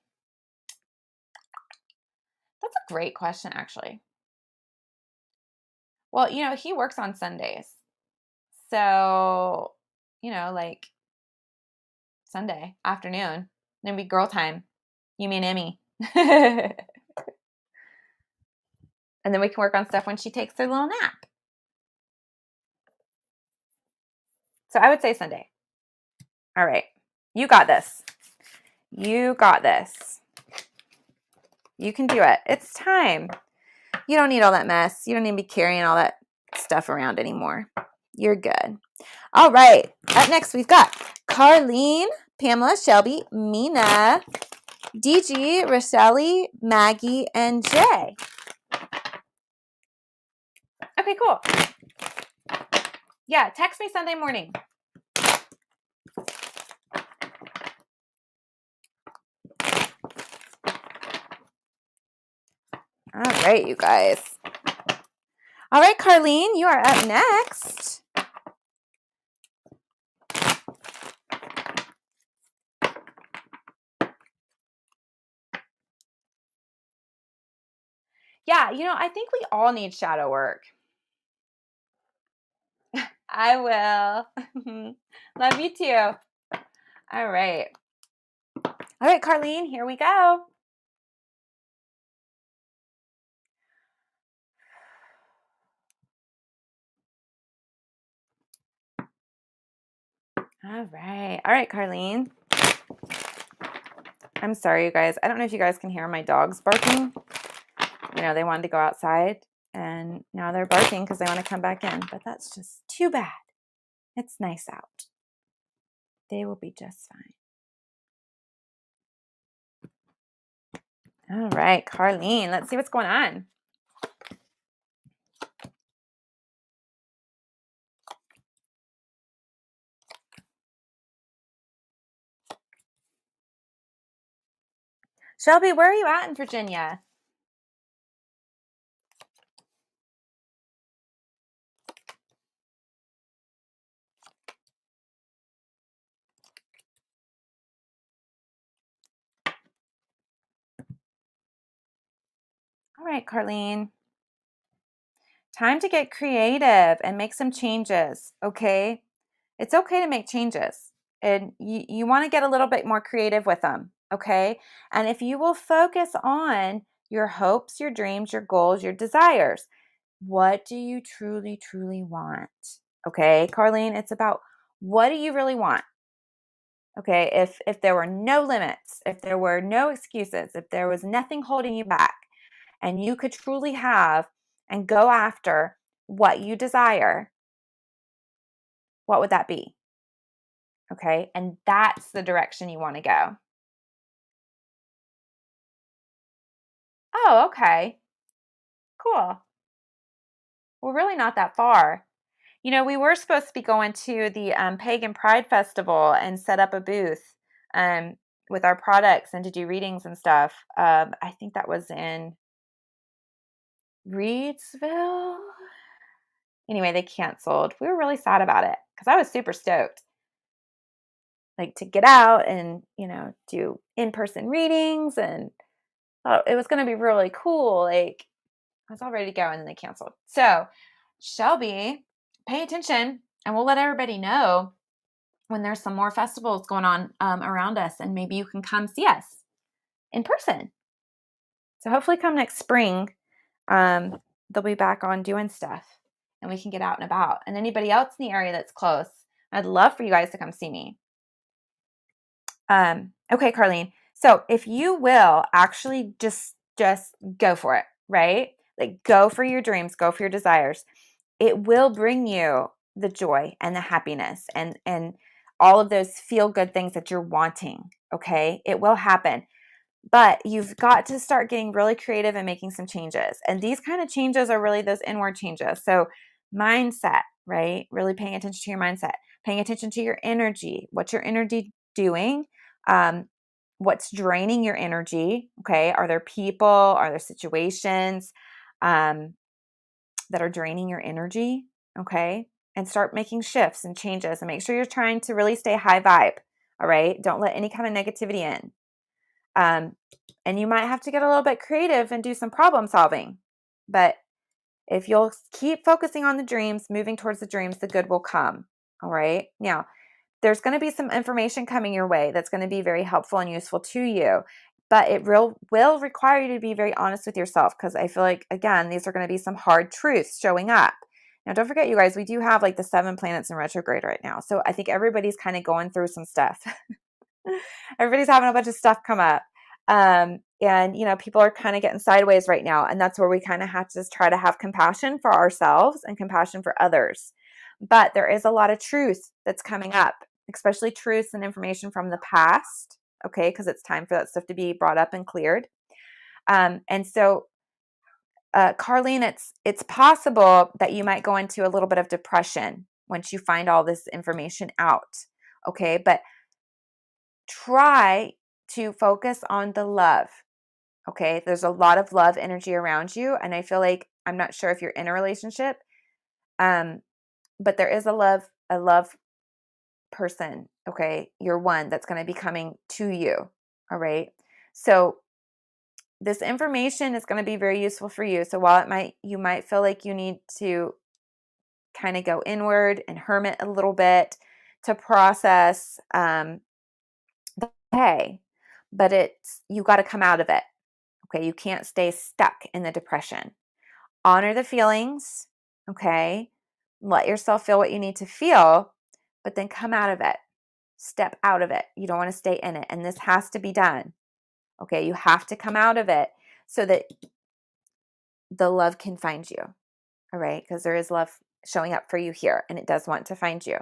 that's a great question, actually. Well, he works on Sundays. So, like Sunday afternoon, then be girl time. You mean Emmy. And then we can work on stuff when she takes her little nap. So I would say Sunday. All right. You got this. You got this. You can do it. It's time. You don't need all that mess. You don't need to be carrying all that stuff around anymore. You're good. All right. Up next, we've got Carlene, Pamela, Shelby, Mina, DG, Rochelle, Maggie, and Jay. Okay, cool. Yeah, text me Sunday morning. All right, you guys. All right, Carlene, you are up next. Yeah, I think we all need shadow work. I will. Love you too. All right. All right, Carlene, here we go. All right. All right, Carlene. I'm sorry, you guys. I don't know if you guys can hear my dogs barking. They wanted to go outside, and now they're barking because they want to come back in. But that's just too bad. It's nice out. They will be just fine. All right, Carlene. Let's see what's going on. Shelby, where are you at in Virginia? All right, Carlene. Time to get creative and make some changes, okay? It's okay to make changes. And you want to get a little bit more creative with them, okay? And if you will focus on your hopes, your dreams, your goals, your desires, what do you truly, truly want? Okay, Carlene, it's about what do you really want? Okay, if there were no limits, if there were no excuses, if there was nothing holding you back, and you could truly have and go after what you desire, what would that be? Okay, and that's the direction you want to go. Oh, okay, cool. Well, really not that far. We were supposed to be going to the Pagan Pride Festival and set up a booth um, with our products and to do readings and stuff. I think that was in Reedsville. Anyway, they canceled. We were really sad about it because I was super stoked, like to get out and do in-person readings, and thought it was going to be really cool. Like I was all ready to go, and then they canceled. So, Shelby, pay attention, and we'll let everybody know when there's some more festivals going on around us, and maybe you can come see us in person. So hopefully come next spring, they'll be back on doing stuff, and we can get out and about. And anybody else in the area that's close, I'd love for you guys to come see me. Okay, Carlene. So if you will actually just go for it, right? Like go for your dreams, go for your desires. It will bring you the joy and the happiness and all of those feel good things that you're wanting. Okay, it will happen. But you've got to start getting really creative and making some changes. And these kind of changes are really those inward changes. So, mindset, right? Really paying attention to your mindset, paying attention to your energy. What's your energy doing? What's draining your energy? Okay. Are there people? Are there situations that are draining your energy? Okay. And start making shifts and changes and make sure you're trying to really stay high vibe. All right. Don't let any kind of negativity in. And you might have to get a little bit creative and do some problem solving. But if you'll keep focusing on the dreams, moving towards the dreams, the good will come. All right. Now, there's going to be some information coming your way that's going to be very helpful and useful to you. But it will require you to be very honest with yourself, because I feel like, again, these are going to be some hard truths showing up. Now, don't forget, you guys, we do have like the 7 planets in retrograde right now. So I think everybody's kind of going through some stuff. Everybody's having a bunch of stuff come up. And people are kind of getting sideways right now. And that's where we kind of have to just try to have compassion for ourselves and compassion for others. But there is a lot of truth that's coming up, especially truths and information from the past. Okay, because it's time for that stuff to be brought up and cleared. And so, Carlene, it's possible that you might go into a little bit of depression once you find all this information out. Okay, but try to focus on the love. Okay, there's a lot of love energy around you, and I feel like, I'm not sure if you're in a relationship, but there is a love person. Okay, you're one that's going to be coming to you. All right, so this information is going to be very useful for you. So while you might feel like you need to kind of go inward and hermit a little bit to process, okay, but you got to come out of it. Okay, you can't stay stuck in the depression. Honor the feelings, okay? Let yourself feel what you need to feel, but then come out of it. Step out of it. You don't want to stay in it. And this has to be done. Okay, you have to come out of it so that the love can find you. All right, because there is love showing up for you here, and it does want to find you.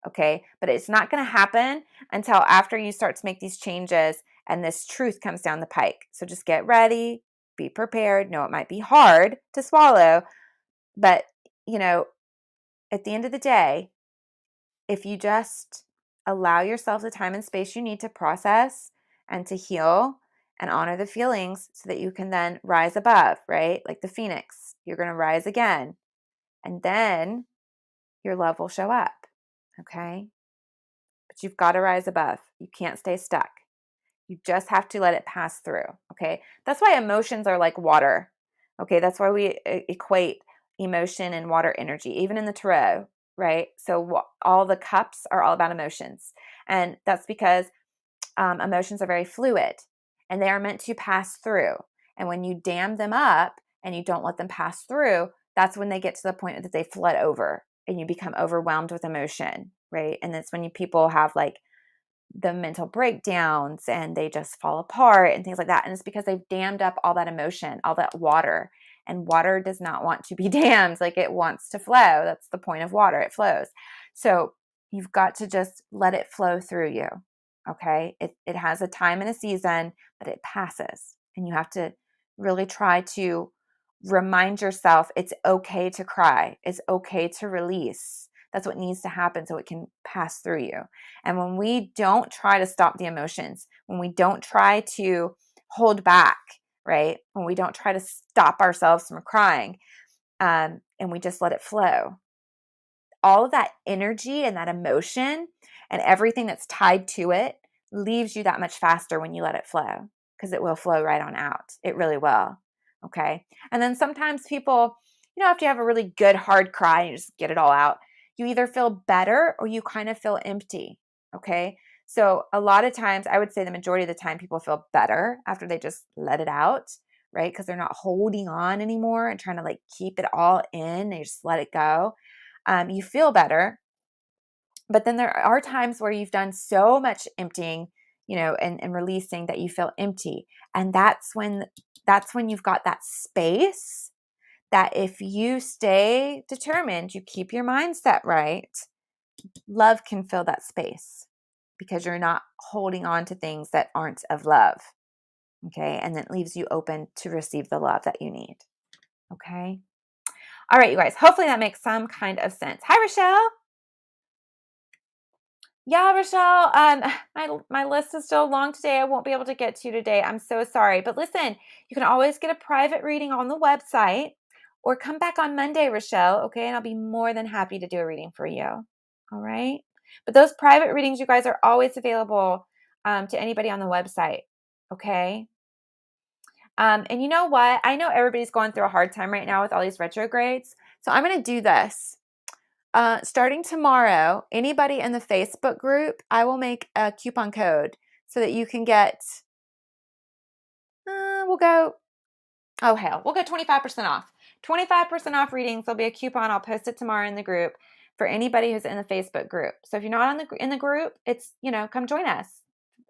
Okay, but it's not going to happen until after you start to make these changes and this truth comes down the pike. So just get ready, be prepared. No, it might be hard to swallow, but at the end of the day, if you just allow yourself the time and space you need to process and to heal and honor the feelings so that you can then rise above, right? Like the phoenix, you're going to rise again. And then your love will show up, okay? But you've got to rise above. You can't stay stuck. You just have to let it pass through, okay? That's why emotions are like water, okay? That's why we equate emotion and water energy, even in the tarot, right? So all the cups are all about emotions. And that's because emotions are very fluid and they are meant to pass through. And when you dam them up and you don't let them pass through, that's when they get to the point that they flood over and you become overwhelmed with emotion, right? And that's when people have like the mental breakdowns and they just fall apart and things like that. And it's because they've dammed up all that emotion, all that water. And water does not want to be dammed. Like it wants to flow. That's the point of water. It flows. So you've got to just let it flow through you. Okay. It has a time and a season, but it passes. And you have to really try to remind yourself it's okay to cry. It's okay to release. That's what needs to happen so it can pass through you. And when we don't try to stop the emotions, when we don't try to hold back, right? When we don't try to stop ourselves from crying, and we just let it flow, all of that energy and that emotion and everything that's tied to it leaves you that much faster when you let it flow, because it will flow right on out. It really will. Okay. And then sometimes people, after you have a really good hard cry and you just get it all out, you either feel better or you kind of feel empty. Okay. So a lot of times, I would say the majority of the time, people feel better after they just let it out, right? Because they're not holding on anymore and trying to like keep it all in. They just let it go. You feel better. But then there are times where you've done so much emptying, and releasing that you feel empty. And that's when you've got that space that if you stay determined, you keep your mindset right, love can fill that space because you're not holding on to things that aren't of love. Okay. And then it leaves you open to receive the love that you need. Okay. All right, you guys. Hopefully that makes some kind of sense. Hi, Rochelle. Yeah, Rochelle, my list is still long today. I won't be able to get to today. I'm so sorry. But listen, you can always get a private reading on the website or come back on Monday, Rochelle, okay? And I'll be more than happy to do a reading for you, all right? But those private readings, you guys, are always available to anybody on the website, okay? And you know what? I know everybody's going through a hard time right now with all these retrogrades, so I'm going to do this. Starting tomorrow, anybody in the Facebook group, I will make a coupon code so that you can get, we'll go 25% off. 25% off readings. There'll be a coupon. I'll post it tomorrow in the group for anybody who's in the Facebook group. So if you're not in the group, it's, come join us.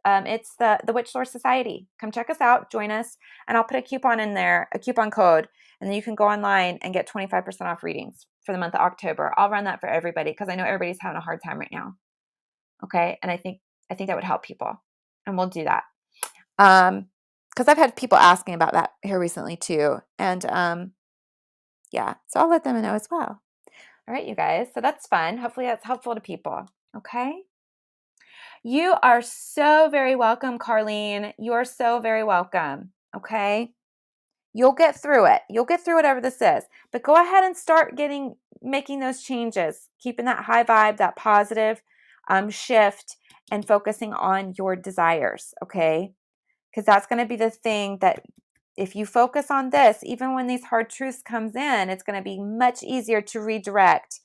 It's the Witch Source Society. Come check us out, join us, and I'll put a coupon in there, a coupon code, and then you can go online and get 25% off readings for the month of October. I'll run that for everybody because I know everybody's having a hard time right now. Okay, and I think that would help people, and we'll do that. Because I've had people asking about that here recently too, and yeah, so I'll let them know as well. All right, you guys. So that's fun. Hopefully that's helpful to people. Okay. You are so very welcome, Carlene. You are so very welcome. Okay. You'll get through it. You'll get through whatever this is. But go ahead and start making those changes, keeping that high vibe, that positive shift, and focusing on your desires. Okay. Because that's going to be the thing that if you focus on this, even when these hard truths comes in, it's going to be much easier to redirect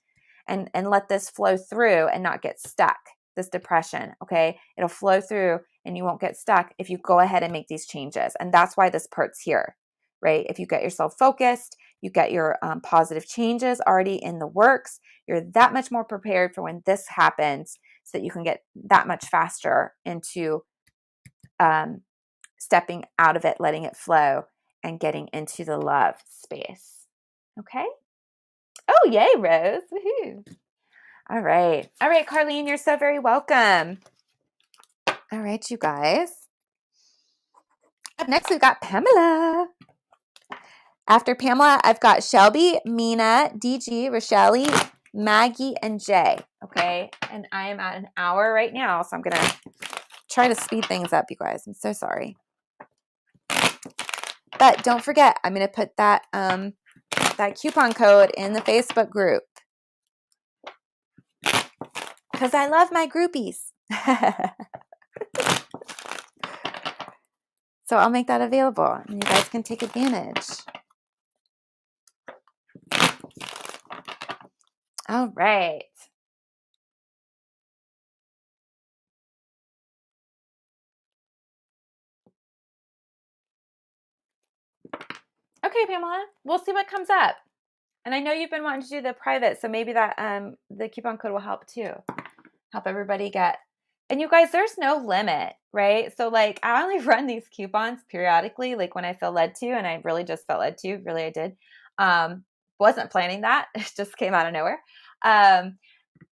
and let this flow through and not get stuck, this depression, okay? It'll flow through and you won't get stuck if you go ahead and make these changes. And that's why this part's here, right? If you get yourself focused, you get your positive changes already in the works, you're that much more prepared for when this happens so that you can get that much faster into stepping out of it, letting it flow, and getting into the love space. Okay? Oh, yay, Rose. Woohoo. All right. All right, Carlene, you're so very welcome. All right, you guys. Up next, we've got Pamela. After Pamela, I've got Shelby, Mina, DG, Rochelle, Maggie, and Jay. Okay? And I am at an hour right now, so I'm going to try to speed things up, you guys. I'm so sorry. that, don't forget, I'm going to put that, that coupon code in the Facebook group because I love my groupies. So I'll make that available and you guys can take advantage. All right. Okay, Pamela, we'll see what comes up. And I know you've been wanting to do the private, so maybe that the coupon code will help too. Help everybody get. And you guys, there's no limit, right? So like I only run these coupons periodically, like when I feel led to, and I really just felt led to, really I did. Wasn't planning that. It just came out of nowhere.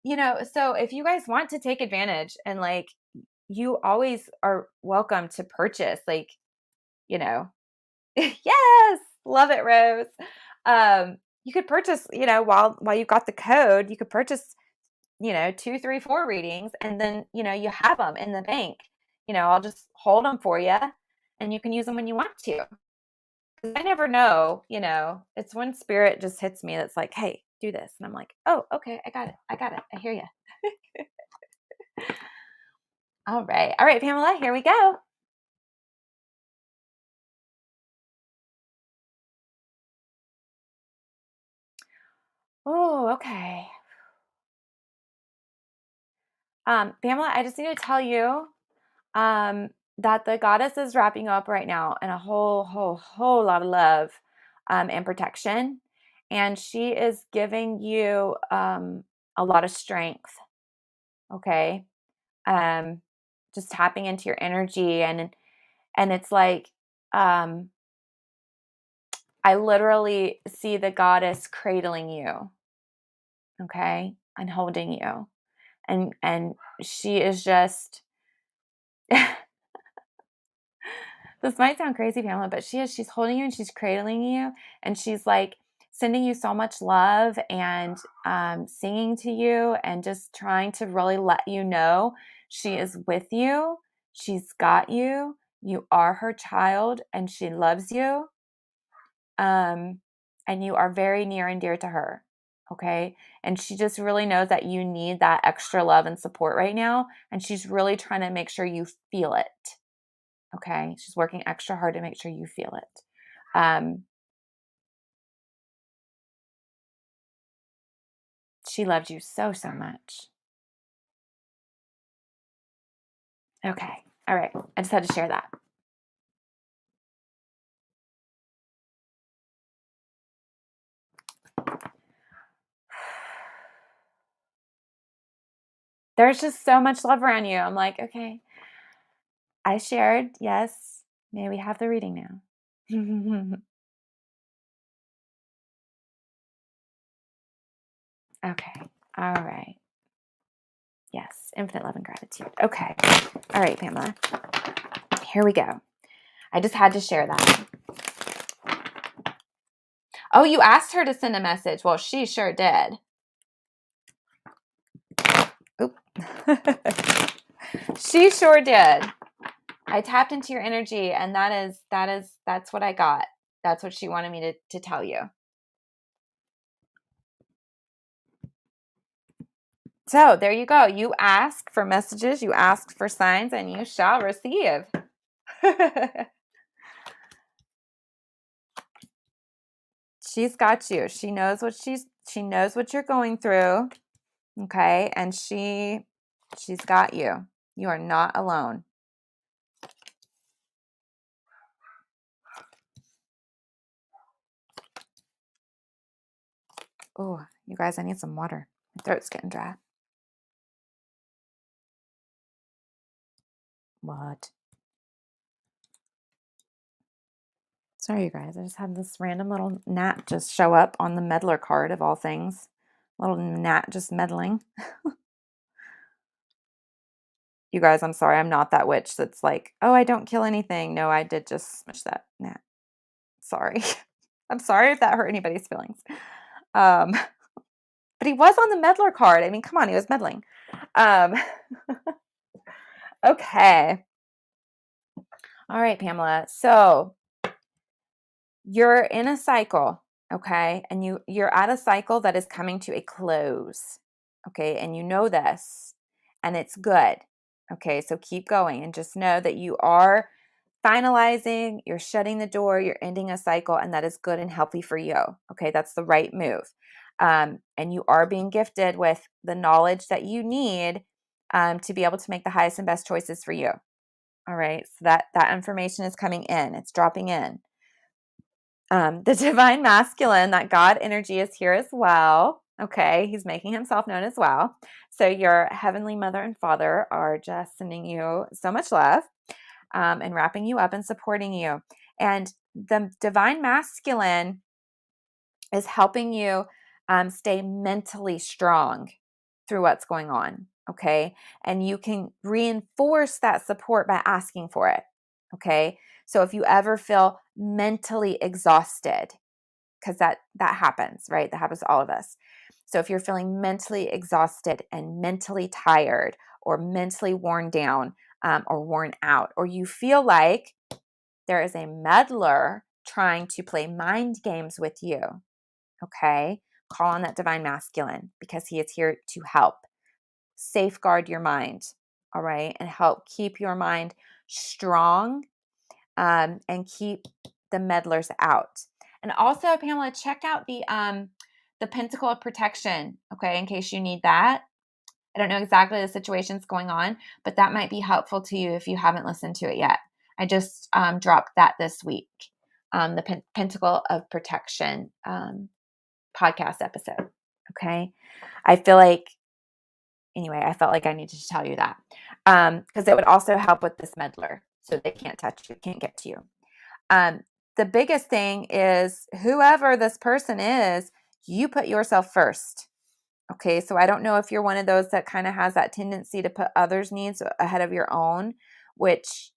You know, so if you guys want to take advantage and like you always are welcome to purchase, like, you know, yes, love it, Rose. You could purchase, you know, while you've got the code, you could purchase, you know, 2, 3, 4 readings, and then, you know, you have them in the bank. You know, I'll just hold them for you and you can use them when you want to. I never know, you know, it's when spirit just hits me that's like, hey, do this. And I'm like, oh, okay, I got it. I hear you. All right, Pamela, here we go. Oh, okay. Pamela, I just need to tell you that the goddess is wrapping you up right now in a whole lot of love and protection. And she is giving you a lot of strength. Okay. Just tapping into your energy and it's like I literally see the goddess cradling you. Okay. And holding you. And she is just this might sound crazy, Pamela, but she's holding you and she's cradling you and she's like sending you so much love and singing to you and just trying to really let you know she is with you. She's got you. You are her child and she loves you. And you are very near and dear to her. Okay. And she just really knows that you need that extra love and support right now. And she's really trying to make sure you feel it. Okay. She's working extra hard to make sure you feel it. She loved you so much. Okay. All right. I just had to share that. There's just so much love around you. I'm like, okay, I shared. Yes. May we have the reading now? Okay. All right. Yes. Infinite love and gratitude. Okay. All right, Pamela. Here we go. I just had to share that. Oh, you asked her to send a message. Well, she sure did. Oop. She sure did. I tapped into your energy and that's what I got. That's what she wanted me to tell you. So there you go. You ask for messages, you ask for signs, and you shall receive. She's got you. She knows what you're going through. Okay. And she's got you. You are not alone. Oh, you guys, I need some water. My throat's getting dry. What? Sorry, you guys. I just had this random little gnat just show up on the meddler card of all things. Little gnat just meddling. You guys, I'm sorry. I'm not that witch that's like, oh, I don't kill anything. No, I did just smush that gnat. Sorry. I'm sorry if that hurt anybody's feelings. But he was on the meddler card. I mean, come on, he was meddling. Okay. All right, Pamela. So you're in a cycle, okay? And you're at a cycle that is coming to a close, okay? And you know this, and it's good, okay? So keep going and just know that you are finalizing, you're shutting the door, you're ending a cycle, and that is good and healthy for you, okay? That's the right move. And you are being gifted with the knowledge that you need to be able to make the highest and best choices for you. All right, so that information is coming in, it's dropping in. The divine masculine, that God energy is here as well. Okay, he's making himself known as well. So your heavenly mother and father are just sending you so much love and wrapping you up and supporting you. And the divine masculine is helping you stay mentally strong through what's going on. Okay, and you can reinforce that support by asking for it. Okay, so if you ever feel mentally exhausted, because that happens, right? That happens to all of us. So if you're feeling mentally exhausted and mentally tired or mentally worn down or worn out, or you feel like there is a meddler trying to play mind games with you, okay, call on that divine masculine because he is here to help safeguard your mind, all right, and help keep your mind strong and keep the meddlers out. And also, Pamela, check out the Pentacle of Protection, okay, in case you need that. I don't know exactly the situations going on, but that might be helpful to you if you haven't listened to it yet. I just dropped that this week, the Pentacle of Protection podcast episode. Okay, I feel like anyway, I felt like I needed to tell you that because it would also help with this meddler, so they can't touch you, can't get to you. The biggest thing is whoever this person is, you put yourself first. Okay, so I don't know if you're one of those that kind of has that tendency to put others' needs ahead of your own, which,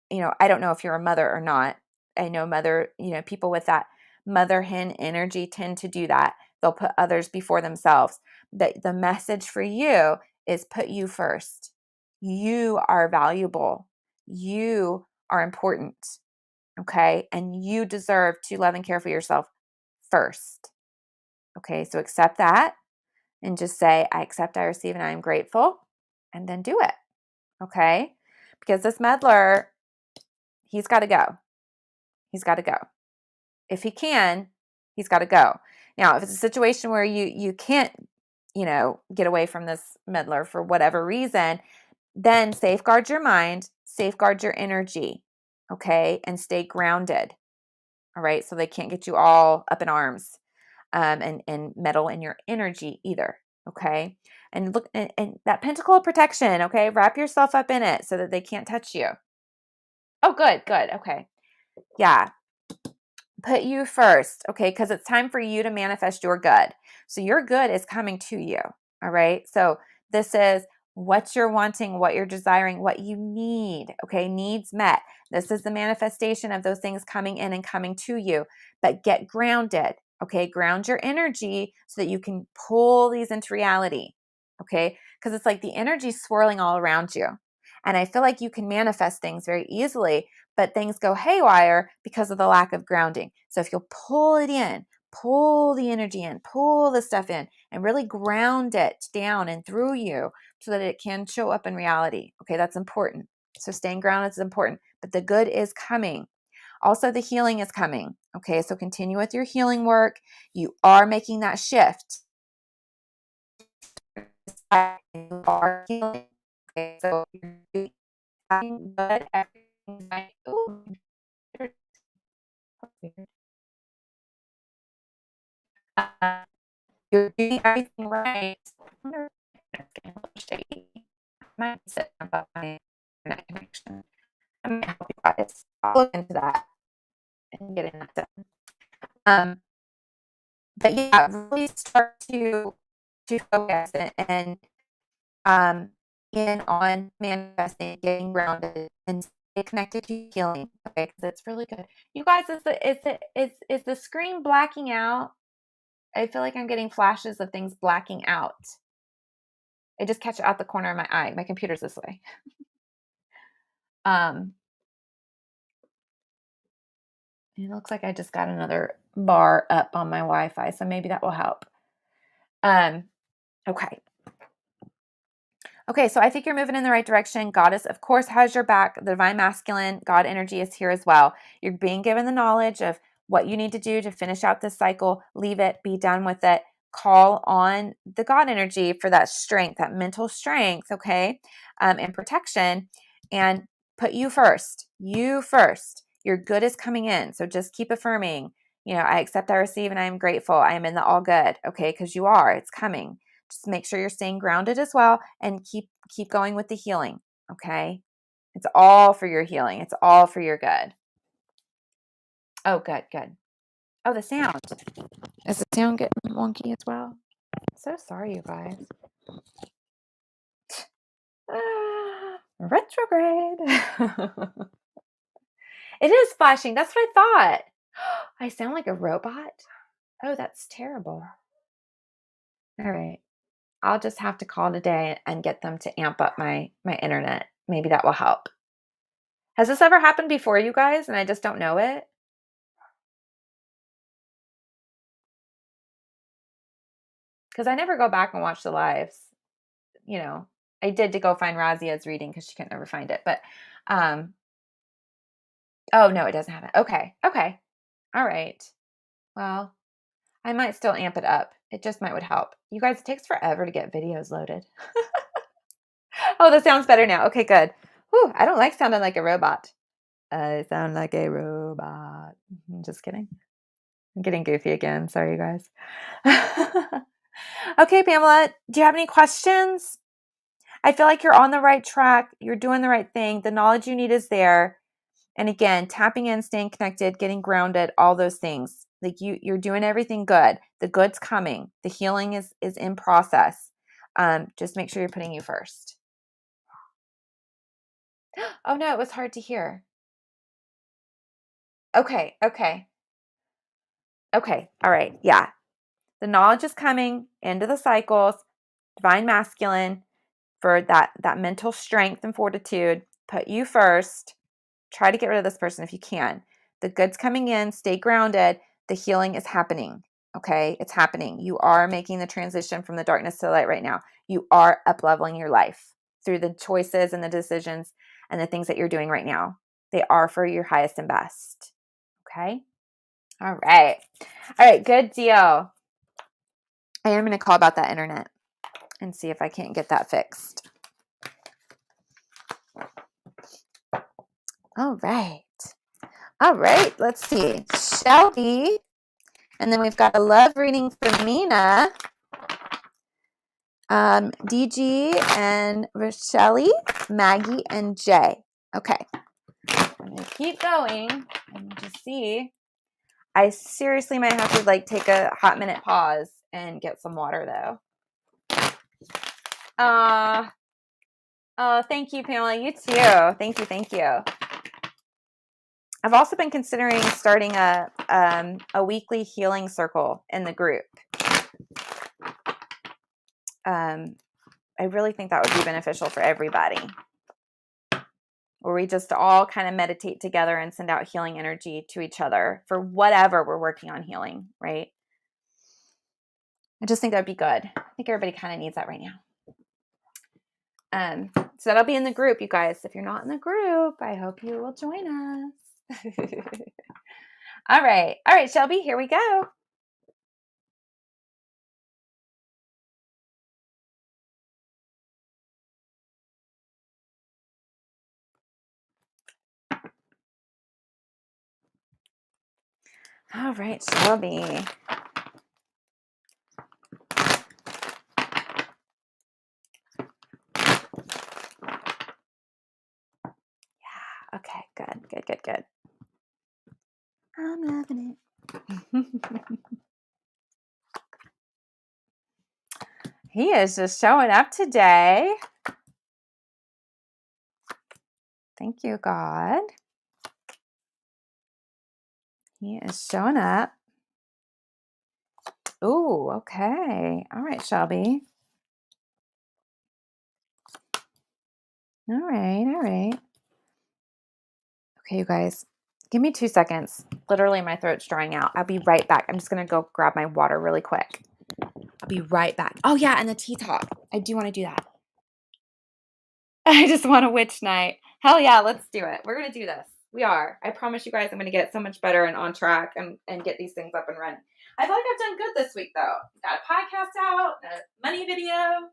I don't know if you're a mother or not. I know people with that mother hen energy tend to do that. They'll put others before themselves. The message for you is put you first. You are valuable. You are important. Okay. And you deserve to love and care for yourself first. Okay. So accept that and just say, I accept, I receive, and I am grateful. And then do it. Okay. Because this meddler, he's got to go. He's got to go. If he can, he's got to go. Now, if it's a situation where you can't, get away from this meddler for whatever reason, then safeguard your mind, safeguard your energy, okay, and stay grounded. All right, so they can't get you all up in arms and meddle in your energy either. Okay, and look, and that pentacle of protection. Okay, wrap yourself up in it so that they can't touch you. Oh, good, good. Okay, yeah. Put you first, okay? Because it's time for you to manifest your good. So your good is coming to you, all right? So this is what you're wanting, what you're desiring, what you need, okay? Needs met. This is the manifestation of those things coming in and coming to you. But get grounded, okay? Ground your energy so that you can pull these into reality, okay? Because it's like the energy swirling all around you. And I feel like you can manifest things very easily, but things go haywire because of the lack of grounding. So if you'll pull it in, pull the energy in, pull the stuff in, and really ground it down and through you so that it can show up in reality. Okay, that's important. So staying grounded is important, but the good is coming. Also, the healing is coming. Okay, so continue with your healing work. You are making that shift. You are healing. Okay, so you're doing good. Everything's like, ooh, you're doing everything right. I wonder if it's getting a little shaky. I might sit above my internet connection. I might help you guys. I'll look into that and get that done. But yeah, really start to focus and um in on manifesting, getting grounded, and stay connected to healing. Okay, because it's really good. You guys, is the screen blacking out? I feel like I'm getting flashes of things blacking out. I just catch it out the corner of my eye. My computer's this way. Um, It looks like I just got another bar up on my Wi-Fi, so maybe that will help. Okay. Okay, so I think you're moving in the right direction. Goddess, of course, has your back. The divine masculine, God energy is here as well. You're being given the knowledge of what you need to do to finish out this cycle. Leave it, be done with it. Call on the God energy for that strength, that mental strength, okay, and protection, and put you first. You first. Your good is coming in. So just keep affirming, I accept, I receive, and I am grateful. I am in the all good, okay, because you are. It's coming. Just make sure you're staying grounded as well, and keep going with the healing, okay? It's all for your healing. It's all for your good. Oh, good, good. Oh, the sound. Is the sound getting wonky as well? So sorry, you guys. Retrograde. It is flashing. That's what I thought. I sound like a robot. Oh, that's terrible. All right. I'll just have to call today and get them to amp up my internet. Maybe that will help. Has this ever happened before, you guys, and I just don't know it? Because I never go back and watch the lives. I did to go find Razia's reading because she couldn't ever find it. But, oh, no, it doesn't have it. Okay. Okay. All right. Well, I might still amp it up. It just would help. You guys, it takes forever to get videos loaded. Oh, that sounds better now. Okay, good. Whew, I don't like sounding like a robot. I sound like a robot. Just kidding. I'm getting goofy again. Sorry, you guys. Okay, Pamela, do you have any questions? I feel like you're on the right track. You're doing the right thing. The knowledge you need is there. And again, tapping in, staying connected, getting grounded, all those things. Like you're doing everything good. The good's coming. The healing is in process. Just make sure you're putting you first. Oh no, it was hard to hear. Okay. All right. Yeah. The knowledge is coming into the cycles, divine masculine, for that mental strength and fortitude. Put you first. Try to get rid of this person if you can. The good's coming in. Stay grounded. The healing is happening. Okay? It's happening. You are making the transition from the darkness to the light right now. You are up-leveling your life through the choices and the decisions and the things that you're doing right now. They are for your highest and best. Okay? All right. All right. Good deal. I am going to call about that internet and see if I can't get that fixed. All right. All right. Let's see. Shelby. And then we've got a love reading from Mina, DG and Rochelle, Maggie, and Jay. Okay. I'm going to keep going and just see. I seriously might have to take a hot minute pause and get some water though. Oh, thank you, Pamela. You too. Thank you. I've also been considering starting a weekly healing circle in the group. I really think that would be beneficial for everybody, where we just all kind of meditate together and send out healing energy to each other for whatever we're working on healing, right? I just think that'd be good. I think everybody kind of needs that right now. So that'll be in the group, you guys. If you're not in the group, I hope you will join us. All right, Shelby, here we go. All right, Shelby. Yeah, okay, good. I'm loving it. He is just showing up today. Thank you, God. He is showing up. Ooh, okay. All right, Shelby. All right. Okay, you guys. Give me 2 seconds. Literally, my throat's drying out. I'll be right back. I'm just going to go grab my water really quick. I'll be right back. Oh, yeah, and the tea talk. I do want to do that. I just want a witch night. Hell yeah, let's do it. We're going to do this. We are. I promise you guys I'm going to get so much better and on track and get these things up and running. I feel like I've done good this week, though. Got a podcast out, a money video.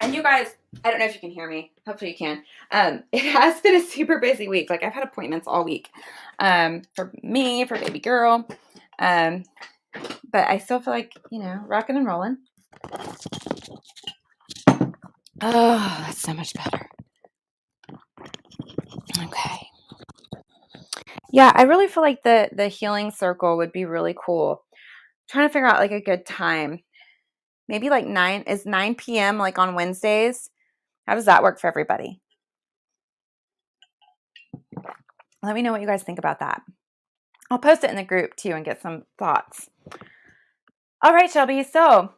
And you guys, I don't know if you can hear me. Hopefully you can. It has been a super busy week. Like I've had appointments all week for me, for baby girl. But I still feel like, rocking and rolling. Oh, that's so much better. Okay. Yeah, I really feel like the healing circle would be really cool. I'm trying to figure out like a good time. Maybe like 9 p.m. like on Wednesdays. How does that work for everybody? Let me know what you guys think about that. I'll post it in the group too and get some thoughts. All right, Shelby. So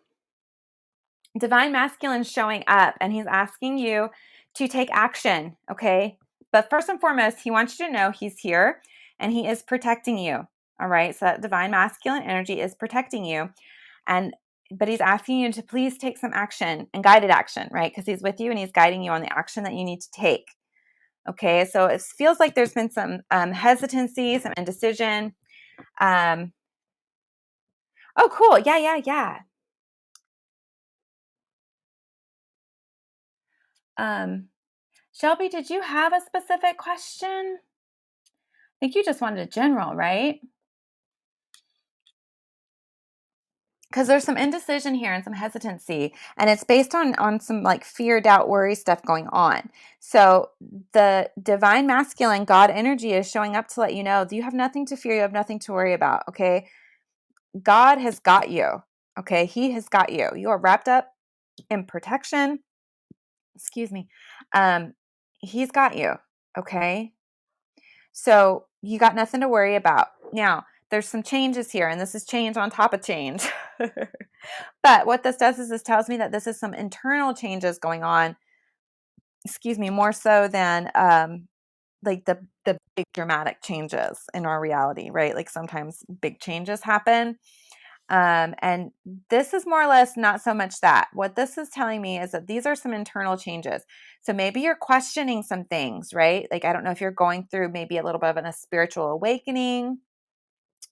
Divine Masculine's showing up and he's asking you to take action, okay? But first and foremost, he wants you to know he's here and he is protecting you, all right? So that Divine Masculine energy is protecting you. But he's asking you to please take some action and guided action, right? Because he's with you and he's guiding you on the action that you need to take. Okay, so it feels like there's been some hesitancy, some indecision. Oh, cool. Yeah. Shelby, did you have a specific question? I think you just wanted a general, right? Because there's some indecision here and some hesitancy, and it's based on some like fear, doubt, worry stuff going on. So the Divine Masculine God energy is showing up to let you know you have nothing to fear, you have nothing to worry about, okay? God has got you, okay? He has got you. You are wrapped up in protection. Excuse me. He's got you, okay? So you got nothing to worry about. Now, there's some changes here, and this is change on top of change. But what this does is this tells me that this is some internal changes going on, excuse me, more so than like the big dramatic changes in our reality, right? Like sometimes big changes happen. And this is more or less not so much that. What this is telling me is that these are some internal changes. So maybe you're questioning some things, right? Like I don't know if you're going through maybe a little bit of a spiritual awakening,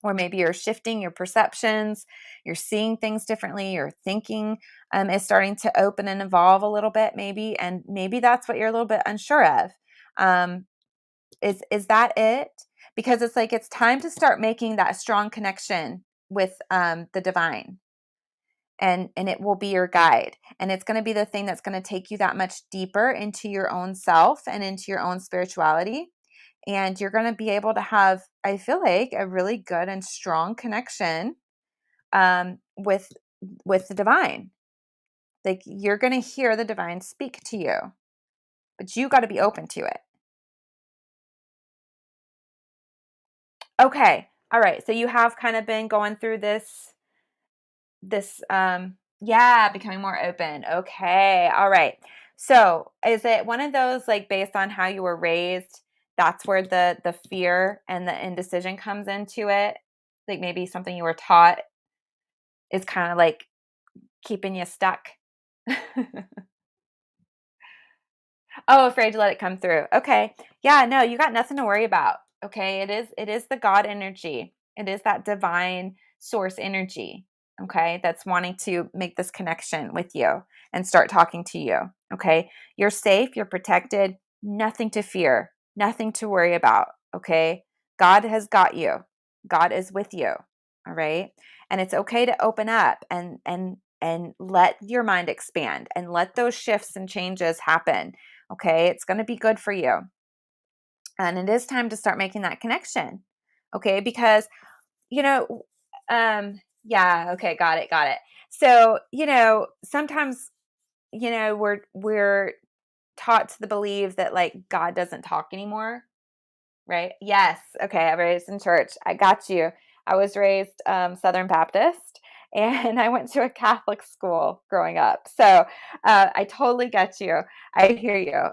or maybe you're shifting your perceptions, you're seeing things differently, your thinking is starting to open and evolve a little bit, maybe, and maybe that's what you're a little bit unsure of. Is that it? Because it's like it's time to start making that strong connection with the divine, and it will be your guide, and it's going to be the thing that's going to take you that much deeper into your own self and into your own spirituality. And you're going to be able to have, I feel like, a really good and strong connection with the divine. Like you're going to hear the divine speak to you, but you got to be open to it. Okay. All right. So you have kind of been going through this yeah, becoming more open. Okay. All right. So is it one of those like based on how you were raised, that's where the fear and the indecision comes into it? Like maybe something you were taught is kind of like keeping you stuck. Oh, afraid to let it come through. Okay. Yeah, no, you got nothing to worry about. Okay. It is the God energy. It is that divine source energy. Okay. That's wanting to make this connection with you and start talking to you. Okay. You're safe, you're protected, nothing to fear, nothing to worry about. Okay. God has got you. God is with you. All right. And it's okay to open up and let your mind expand and let those shifts and changes happen. Okay, it's going to be good for you. And it is time to start making that connection. Okay, because, you know, yeah, okay, got it. So, sometimes, we're taught to believe that like God doesn't talk anymore. right? Yes. Okay. I was raised in church. I got you. I was raised Southern Baptist and I went to a Catholic school growing up. So I totally get you. I hear you.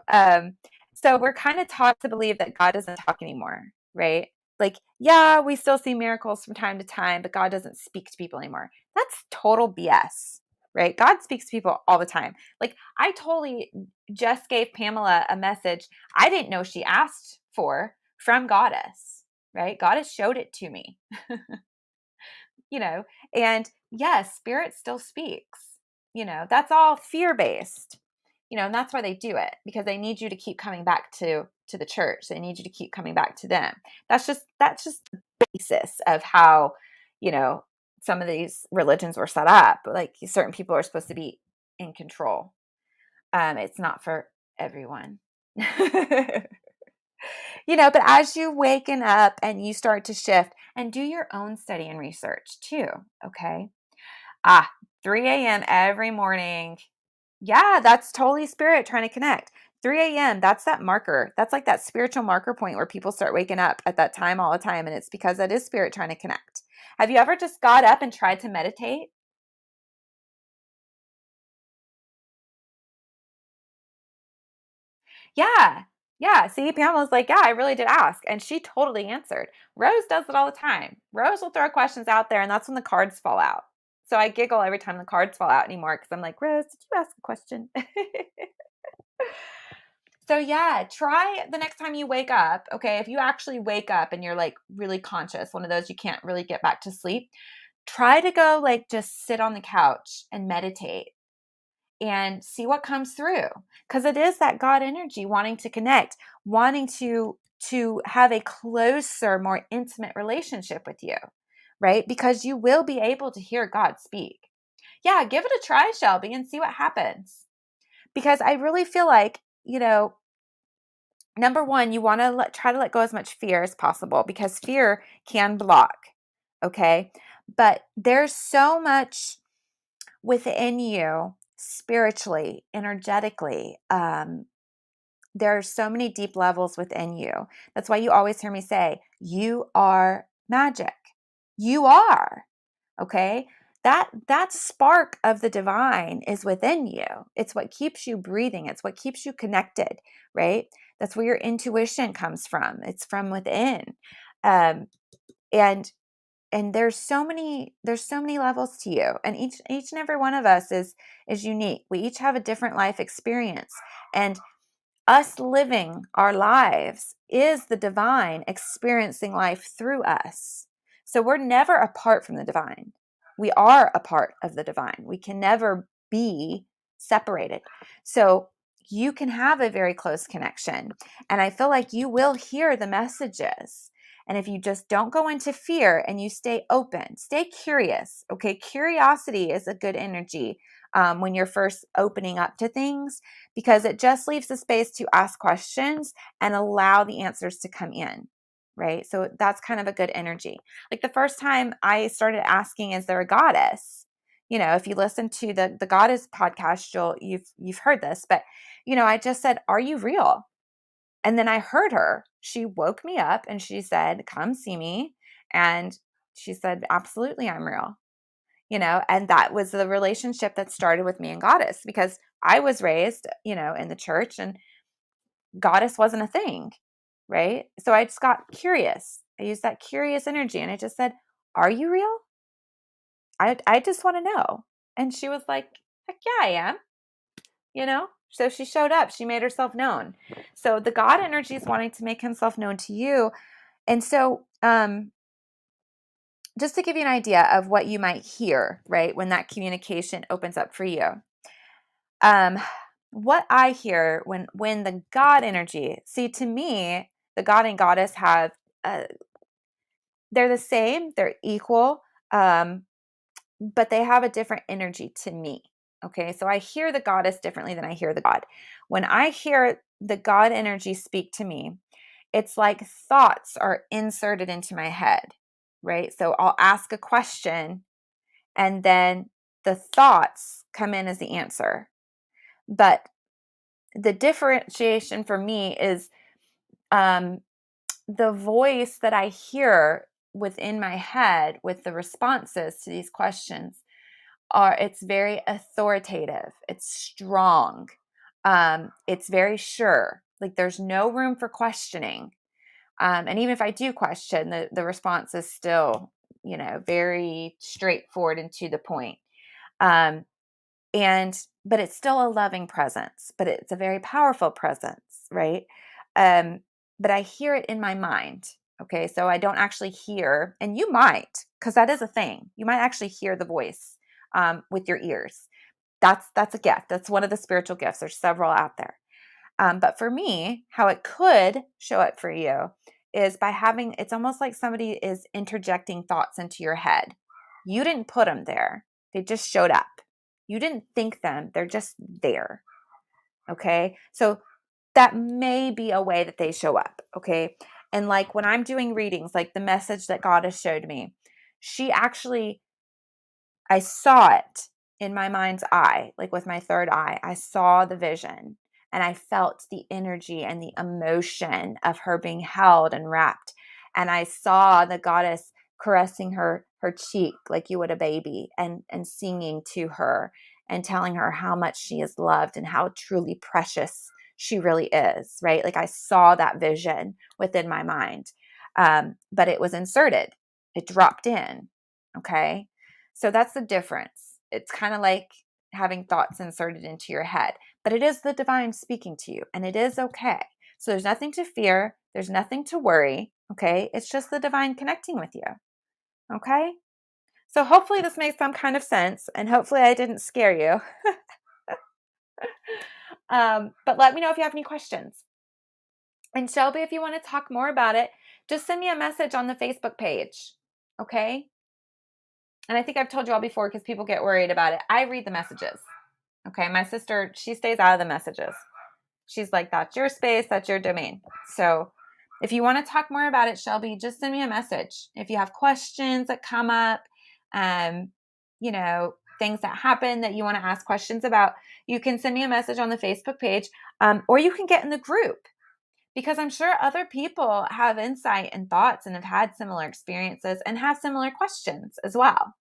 So we're kind of taught to believe that God doesn't talk anymore, right? Like, yeah, we still see miracles from time to time, but God doesn't speak to people anymore. That's total BS, right? God speaks to people all the time. Like, I totally just gave Pamela a message I didn't know she asked for from Goddess, right? Goddess showed it to me, you know, and yes, spirit still speaks, that's all fear based, and that's why they do it because they need you to keep coming back to the church. They need you to keep coming back to them. That's just the basis of how, you know, some of these religions were set up. Like certain people are supposed to be in control. It's not for everyone. But as you waken up and you start to shift and do your own study and research too, okay? 3 a.m. every morning. Yeah, that's totally spirit trying to connect. 3 a.m., that's that marker. That's like that spiritual marker point where people start waking up at that time all the time. And it's because that is spirit trying to connect. Have you ever just got up and tried to meditate? Yeah. Yeah. See, Pamela's like, yeah, I really did ask. And she totally answered. Rose does it all the time. Rose will throw questions out there, and that's when the cards fall out. So I giggle every time the cards fall out anymore because I'm like, Rose, did you ask a question? So yeah, try the next time you wake up. Okay. If you actually wake up and you're like really conscious, one of those you can't really get back to sleep, try to go like just sit on the couch and meditate and see what comes through, because it is that God energy wanting to connect, wanting to have a closer, more intimate relationship with you, right? Because you will be able to hear God speak. Yeah, give it a try, Shelby, and see what happens. Because I really feel like, number one, you want to try to let go as much fear as possible because fear can block. Okay. But there's so much within you spiritually, energetically. There are so many deep levels within you. That's why you always hear me say, you are magic. You are. Okay. That spark of the divine is within you. It's what keeps you breathing. It's what keeps you connected, right? That's where your intuition comes from. It's from within. Um, and there's so many levels to you, and each and every one of us is unique. We each have a different life experience, and us living our lives is the divine experiencing life through us. So we're never apart from the divine. We are a part of the divine. We can never be separated. So you can have a very close connection. And I feel like you will hear the messages. And if you just don't go into fear and you stay open, stay curious. Okay. Curiosity is a good energy when you're first opening up to things, because it just leaves the space to ask questions and allow the answers to come in, right? So that's kind of a good energy. Like the first time I started asking, is there a goddess? If you listen to the goddess podcast, you've heard this, but I just said, are you real? And then I heard her. She woke me up and she said, come see me. And she said, absolutely, I'm real. And that was the relationship that started with me and Goddess, because I was raised, in the church, and Goddess wasn't a thing, right? So I just got curious. I used that curious energy and I just said, are you real? I just want to know. And she was like, heck yeah, I am, So she showed up, she made herself known. So the God energy is wanting to make himself known to you. And so, just to give you an idea of what you might hear, right, when that communication opens up for you. Um, what I hear when the God energy, see, to me, the God and Goddess have, they're the same, they're equal, but they have a different energy to me. Okay, so I hear the Goddess differently than I hear the God. When I hear the God energy speak to me, it's like thoughts are inserted into my head, right? So I'll ask a question and then the thoughts come in as the answer. But the differentiation for me is the voice that I hear within my head with the responses to these questions it's very authoritative. It's strong. It's very sure. Like there's no room for questioning. And even if I do question, the response is still, very straightforward and to the point. But it's still a loving presence, but it's a very powerful presence, right? But I hear it in my mind. Okay. So I don't actually hear, and you might, because that is a thing. You might actually hear the voice with your ears. That's a gift. That's one of the spiritual gifts. There's several out there. But for me, how it could show up for you is by it's almost like somebody is interjecting thoughts into your head. You didn't put them there. They just showed up. You didn't think them. They're just there. Okay. So that may be a way that they show up. Okay. And like when I'm doing readings, like the message that God has showed me, I saw it in my mind's eye, like with my third eye. I saw the vision and I felt the energy and the emotion of her being held and wrapped. And I saw the goddess caressing her cheek like you would a baby and singing to her and telling her how much she is loved and how truly precious she really is, right? Like I saw that vision within my mind, but it was inserted. It dropped in, okay? So that's the difference. It's kind of like having thoughts inserted into your head, but it is the divine speaking to you, and it is okay. So there's nothing to fear. There's nothing to worry. Okay. It's just the divine connecting with you. Okay. So hopefully this makes some kind of sense, and hopefully I didn't scare you. But let me know if you have any questions. And Shelby, if you want to talk more about it, just send me a message on the Facebook page. Okay. And I think I've told you all before because people get worried about it. I read the messages. Okay. My sister, she stays out of the messages. She's like, that's your space. That's your domain. So if you want to talk more about it, Shelby, just send me a message. If you have questions that come up, things that happen that you want to ask questions about, you can send me a message on the Facebook page, or you can get in the group, because I'm sure other people have insight and thoughts and have had similar experiences and have similar questions as well.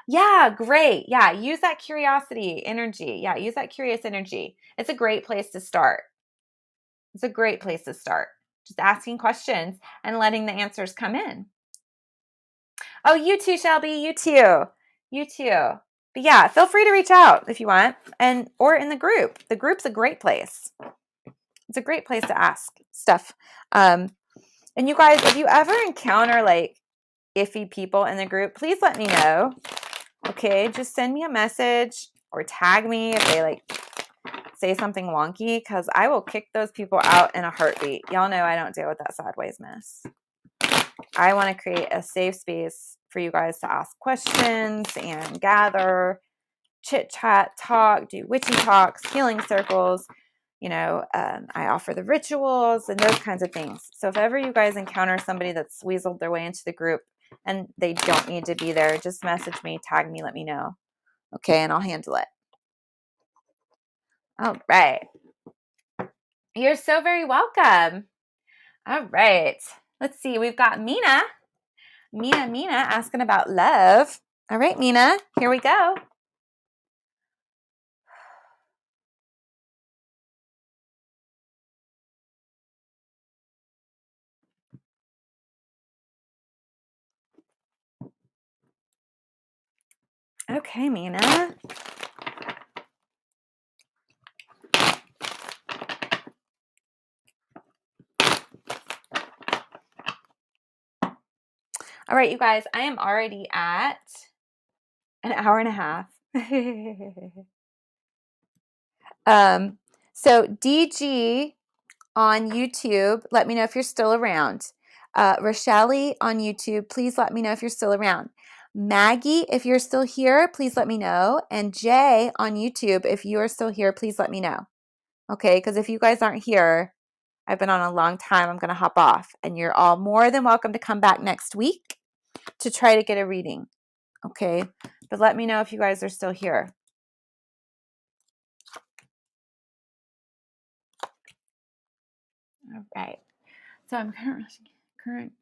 Yeah, great. Yeah, use that curiosity energy. Yeah, use that curious energy. It's a great place to start. It's a great place to start. Just asking questions and letting the answers come in. Oh, you too, Shelby. You too. You too. But yeah, feel free to reach out if you want, or in the group. The group's a great place. It's a great place to ask stuff. And you guys, if you ever encounter like iffy people in the group, please let me know. Okay, just send me a message or tag me if they like say something wonky, because I will kick those people out in a heartbeat. Y'all know I don't deal with that sideways mess. I want to create a safe space for you guys to ask questions and gather, chit chat, talk, do witchy talks, healing circles. I offer the rituals and those kinds of things. So if ever you guys encounter somebody that's weaseled their way into the group and they don't need to be there, just message me, tag me, let me know. Okay, and I'll handle it. All right. You're so very welcome. All right. Let's see. We've got Mina. Mina asking about love. All right, Mina, here we go. Okay, Mina. All right, you guys, I am already at an hour and a half. So DG on YouTube, let me know if you're still around. Rochelle on YouTube, please let me know if you're still around. Maggie, if you're still here, please let me know. And Jay on YouTube, if you are still here, please let me know. Okay, because if you guys aren't here, I've been on a long time. I'm going to hop off. And you're all more than welcome to come back next week to try to get a reading. Okay, but let me know if you guys are still here. All right. So I'm current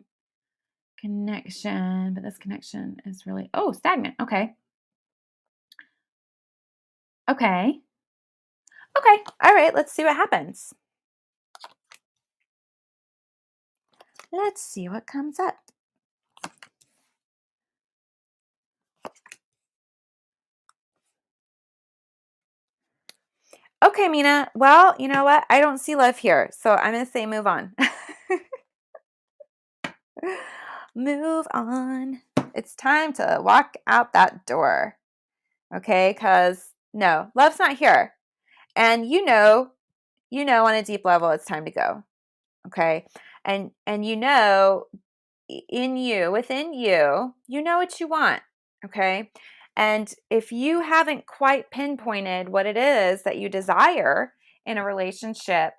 connection, but this connection is really, stagnant. Okay. Okay. Okay. All right. Let's see what happens. Let's see what comes up. Okay, Mina. Well, you know what? I don't see love here. So I'm going to say move on. Move on. It's time to walk out that door. Okay? Because no, love's not here. And on a deep level, it's time to go. Okay? And within you, you know what you want. Okay? And if you haven't quite pinpointed what it is that you desire in a relationship,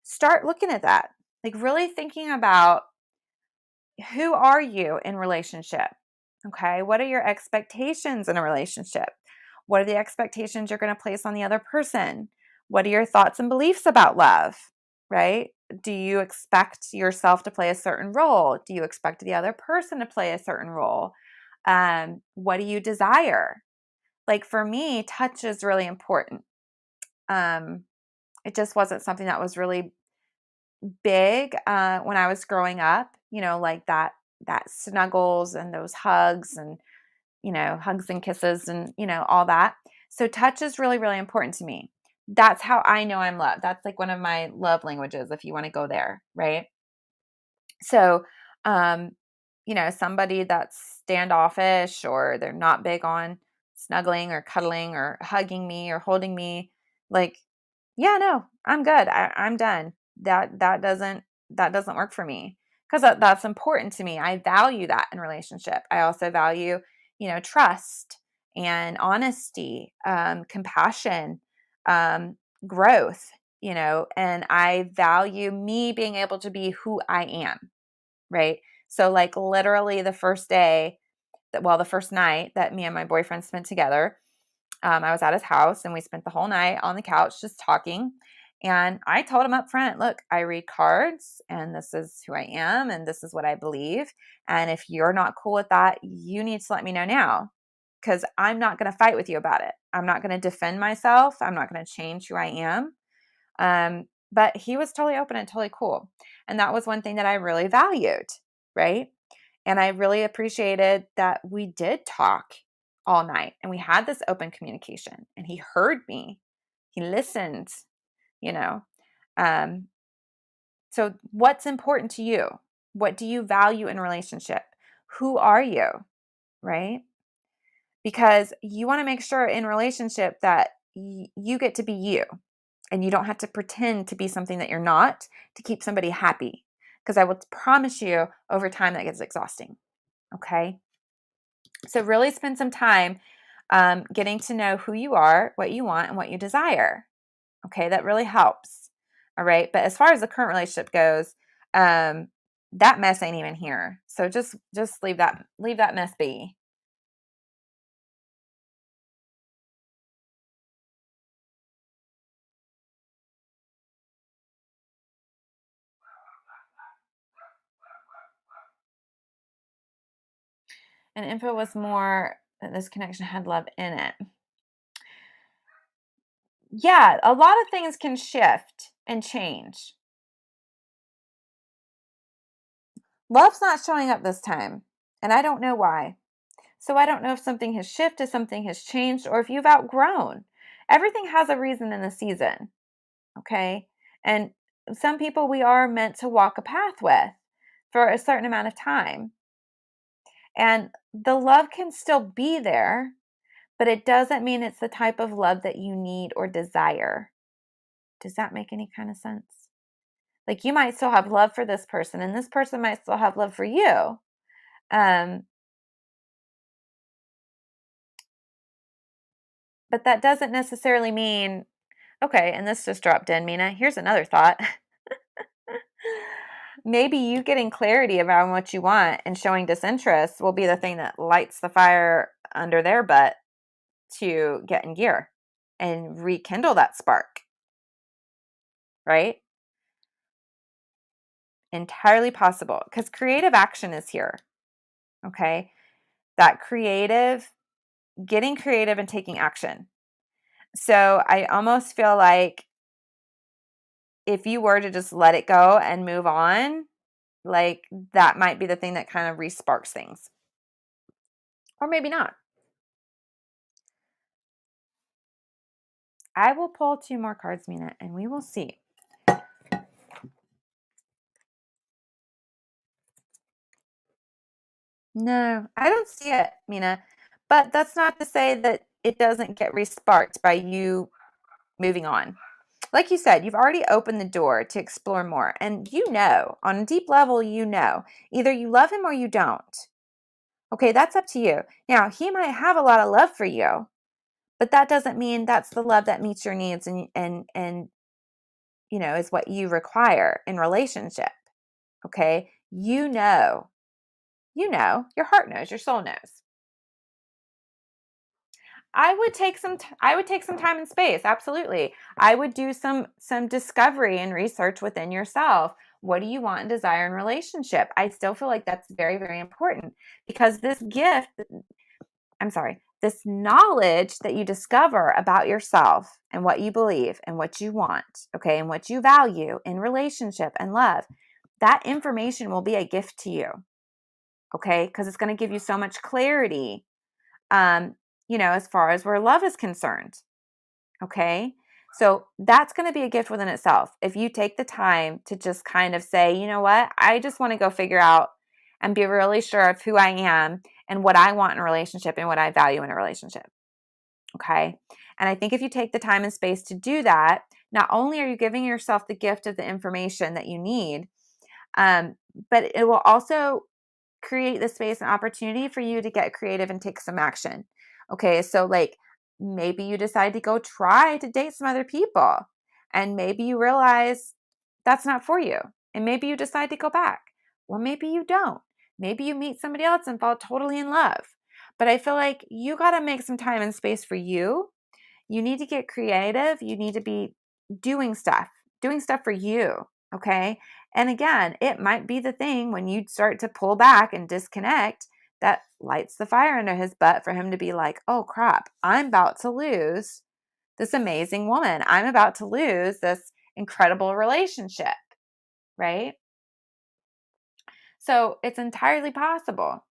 start looking at that. Like really thinking about, who are you in relationship? Okay. What are your expectations in a relationship? What are the expectations you're going to place on the other person? What are your thoughts and beliefs about love? Right? Do you expect yourself to play a certain role? Do you expect the other person to play a certain role? What do you desire? Like for me, touch is really important. It just wasn't something that was really big when I was growing up, like that snuggles and those hugs and, hugs and kisses and, all that. So touch is really, really important to me. That's how I know I'm loved. That's like one of my love languages, if you want to go there, right? So, um, somebody that's standoffish or they're not big on snuggling or cuddling or hugging me or holding me, like, yeah, no, I'm good. I'm done. That doesn't work for me because that's important to me. I value that in relationship. I also value, trust and honesty, compassion, growth, and I value me being able to be who I am. Right. So like literally the first night that me and my boyfriend spent together, I was at his house and we spent the whole night on the couch just talking. And I told him up front, look, I read cards and this is who I am and this is what I believe. And if you're not cool with that, you need to let me know now because I'm not going to fight with you about it. I'm not going to defend myself. I'm not going to change who I am. But he was totally open and totally cool. And that was one thing that I really valued, right? And I really appreciated that we did talk all night and we had this open communication and he heard me. He listened, you know. Um, so what's important to you? What do you value in a relationship? Who are you, right? Because you want to make sure in relationship that you get to be you and you don't have to pretend to be something that you're not to keep somebody happy. Because I will promise you over time that gets exhausting. Okay. So really spend some time getting to know who you are, what you want, and what you desire. Okay. That really helps. All right. But as far as the current relationship goes, that mess ain't even here. So just leave that mess be. And info was more that this connection had love in it. Yeah, a lot of things can shift and change. Love's not showing up this time, and I don't know why. So I don't know if something has shifted, something has changed, or if you've outgrown. Everything has a reason in the season, okay? And some people we are meant to walk a path with for a certain amount of time. And the love can still be there, but it doesn't mean it's the type of love that you need or desire. Does that make any kind of sense? Like you might still have love for this person, and this person might still have love for you. Um, but that doesn't necessarily mean, okay, and this just dropped in, Mina. Here's another thought. Maybe you getting clarity about what you want and showing disinterest will be the thing that lights the fire under their butt to get in gear and rekindle that spark, right? entirely possible because creative action is here. Okay. That creative, getting creative and taking action. So I almost feel like if you were to just let it go and move on, like that might be the thing that kind of resparks things. Or maybe not. I will pull 2 more cards, Mina, and we will see. No, I don't see it, Mina. But that's not to say that it doesn't get resparked by you moving on. Like you said, you've already opened the door to explore more. And on a deep level, either you love him or you don't. Okay, that's up to you. Now, he might have a lot of love for you, but that doesn't mean that's the love that meets your needs and is what you require in relationship. Okay? Your heart knows, your soul knows. I would take some time and space. Absolutely. I would do some discovery and research within yourself. What do you want and desire in relationship? I still feel like that's very, very important because this knowledge that you discover about yourself and what you believe and what you want, okay, and what you value in relationship and love, that information will be a gift to you, okay, because it's going to give you so much clarity, as far as where love is concerned, okay? So that's going to be a gift within itself. If you take the time to just kind of say, you know what, I just want to go figure out and be really sure of who I am and what I want in a relationship and what I value in a relationship. Okay. And I think if you take the time and space to do that, not only are you giving yourself the gift of the information that you need, but it will also create the space and opportunity for you to get creative and take some action. Okay. So, like, maybe you decide to go try to date some other people, and maybe you realize that's not for you. And maybe you decide to go back. Well, maybe you don't. Maybe you meet somebody else and fall totally in love. But I feel like you got to make some time and space for you. You need to get creative. You need to be doing stuff for you. Okay. And again, it might be the thing when you start to pull back and disconnect that lights the fire under his butt for him to be like, oh crap, I'm about to lose this amazing woman. I'm about to lose this incredible relationship. Right. So it's entirely possible.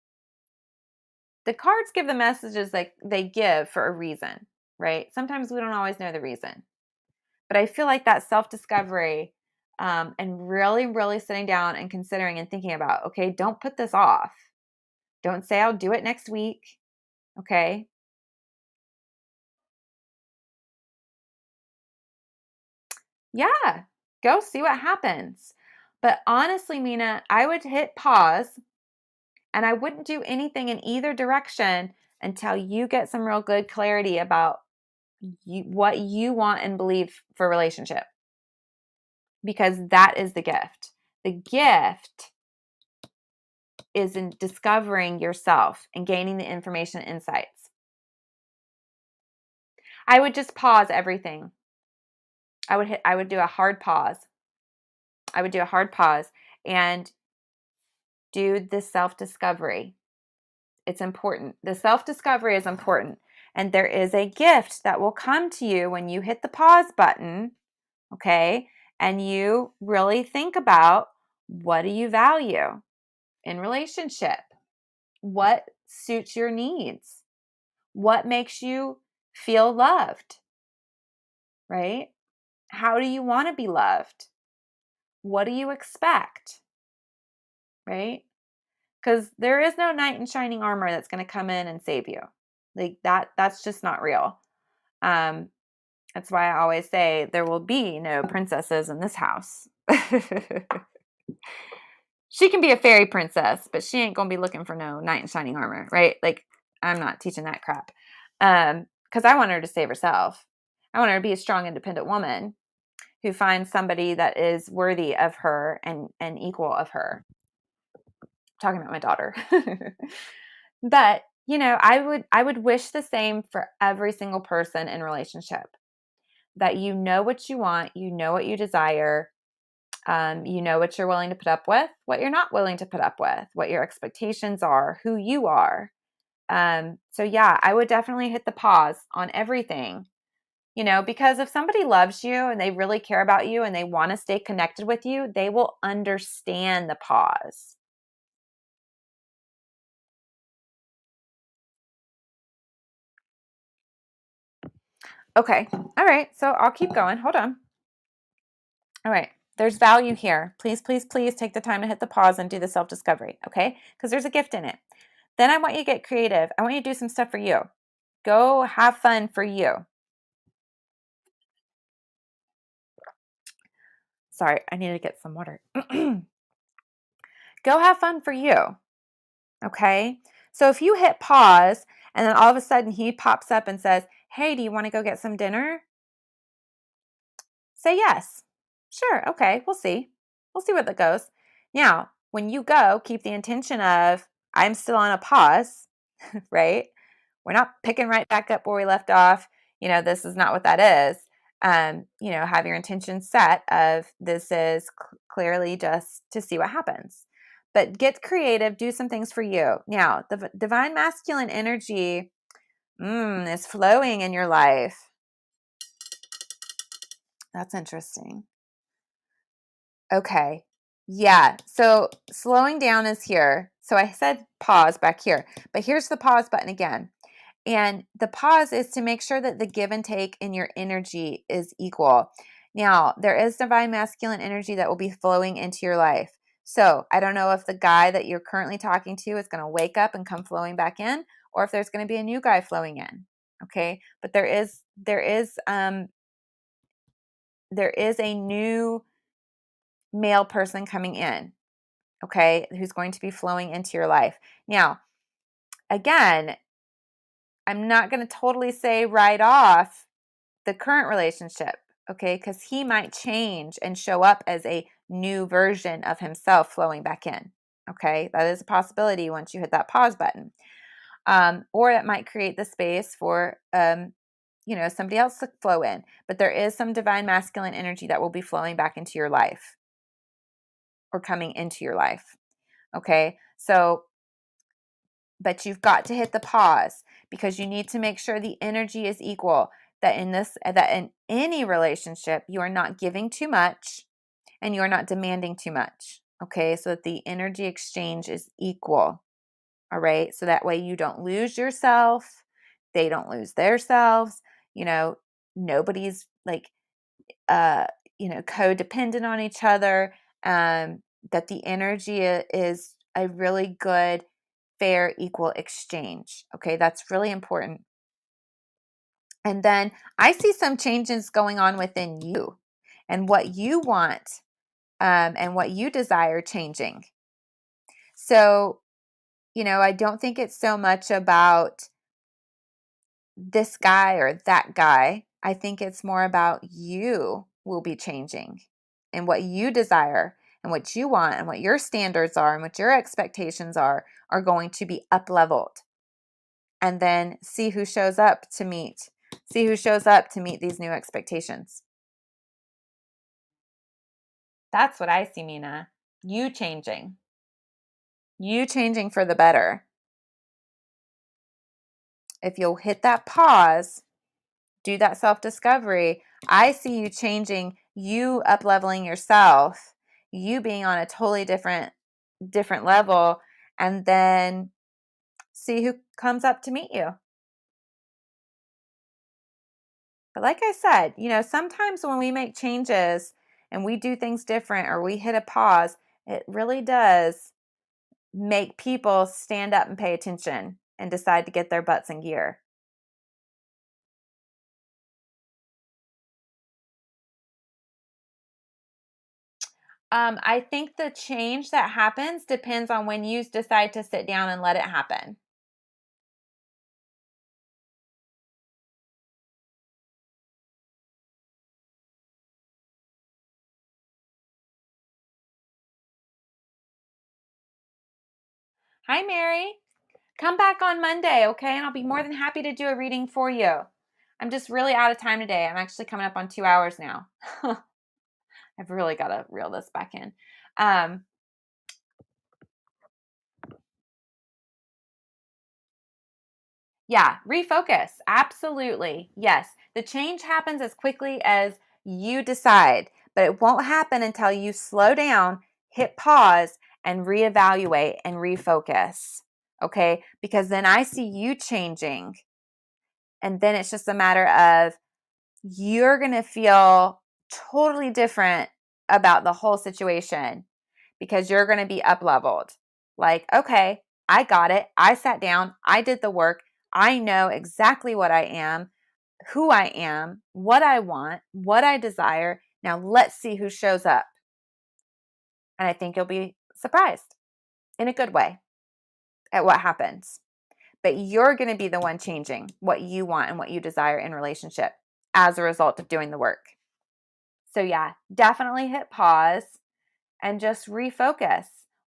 The cards give the messages like they give for a reason, right? Sometimes we don't always know the reason. But I feel like that self-discovery and really, really sitting down and considering and thinking about, okay, don't put this off. Don't say I'll do it next week. Okay. Yeah. Go see what happens. But honestly, Mina, I would hit pause and I wouldn't do anything in either direction until you get some real good clarity about what you want and believe for a relationship. Because that is the gift. The gift is in discovering yourself and gaining the information and insights. I would just pause everything. I would do a hard pause. I would do a hard pause and do the self-discovery. It's important. The self-discovery is important. And there is a gift that will come to you when you hit the pause button, okay? And you really think about, what do you value in relationship? What suits your needs? What makes you feel loved? Right? How do you want to be loved? What do you expect? Right? Because there is no knight in shining armor that's going to come in and save you. Like that's just not real. Um, that's why I always say there will be no princesses in this house. She can be a fairy princess, but she ain't gonna be looking for no knight in shining armor, right? Like, I'm not teaching that crap. Because I want her to save herself. I want her to be a strong, independent woman who finds somebody that is worthy of her and equal of her. I'm talking about my daughter. But, I would wish the same for every single person in relationship. That you know what you want, you know what you desire, You know what you're willing to put up with, what you're not willing to put up with, what your expectations are, who you are. So yeah, I would definitely hit the pause on everything, because if somebody loves you and they really care about you and they want to stay connected with you, they will understand the pause. Okay. All right. So I'll keep going. Hold on. All right. There's value here. Please, please, please take the time to hit the pause and do the self-discovery. Okay. Because there's a gift in it. Then I want you to get creative. I want you to do some stuff for you. Go have fun for you. Sorry, I need to get some water. Go have fun for you. Okay. So if you hit pause and then all of a sudden he pops up and says, "Hey, do you want to go get some dinner?" Say yes. Sure. Okay. We'll see. We'll see where that goes. Now, when you go, keep the intention of, I'm still on a pause, right? We're not picking right back up where we left off. This is not what that is. Have your intention set of this is clearly just to see what happens. But get creative, do some things for you. Now, the divine masculine energy is flowing in your life. That's interesting. Okay. Yeah. So slowing down is here. So I said pause back here, but here's the pause button again. And the pause is to make sure that the give and take in your energy is equal. Now, there is divine masculine energy that will be flowing into your life. So I don't know if the guy that you're currently talking to is going to wake up and come flowing back in, or if there's going to be a new guy flowing in. Okay. But there is a new male person coming in, okay, who's going to be flowing into your life. Now, again, I'm not going to totally say right off the current relationship, okay, because he might change and show up as a new version of himself flowing back in, okay? That is a possibility once you hit that pause button. Or it might create the space for, somebody else to flow in. But there is some divine masculine energy that will be flowing back into your life or coming into your life. Okay. But you've got to hit the pause because you need to make sure the energy is equal. That in any relationship, you are not giving too much and you are not demanding too much. Okay. So that the energy exchange is equal. All right. So that way you don't lose yourself. They don't lose themselves. Nobody's like, codependent on each other. That the energy is a really good, fair, equal exchange. Okay, that's really important. And then I see some changes going on within you and what you want and what you desire changing. So, I don't think it's so much about this guy or that guy. I think it's more about you will be changing and what you desire and what you want and what your standards are and what your expectations are going to be up leveled. And then see who shows up to meet. See who shows up to meet these new expectations. That's what I see, Mina. You changing. You changing for the better. If you'll hit that pause, do that self-discovery, I see you changing, you up-leveling yourself, you being on a totally different level, and then see who comes up to meet you. But like I said, sometimes when we make changes and we do things different or we hit a pause, it really does make people stand up and pay attention and decide to get their butts in gear. I think the change that happens depends on when you decide to sit down and let it happen. Hi, Mary. Come back on Monday, okay? And I'll be more than happy to do a reading for you. I'm just really out of time today. I'm actually coming up on 2 hours now. I've really got to reel this back in. Yeah, refocus. Absolutely. Yes. The change happens as quickly as you decide, but it won't happen until you slow down, hit pause, and reevaluate and refocus. Okay? Because then I see you changing. And then it's just a matter of you're going to feel totally different about the whole situation because you're going to be up leveled. Like, okay, I got it. I sat down. I did the work. I know exactly what I am, who I am, what I want, what I desire. Now let's see who shows up. And I think you'll be surprised in a good way at what happens. But you're going to be the one changing what you want and what you desire in relationship as a result of doing the work. So yeah, definitely hit pause and just refocus.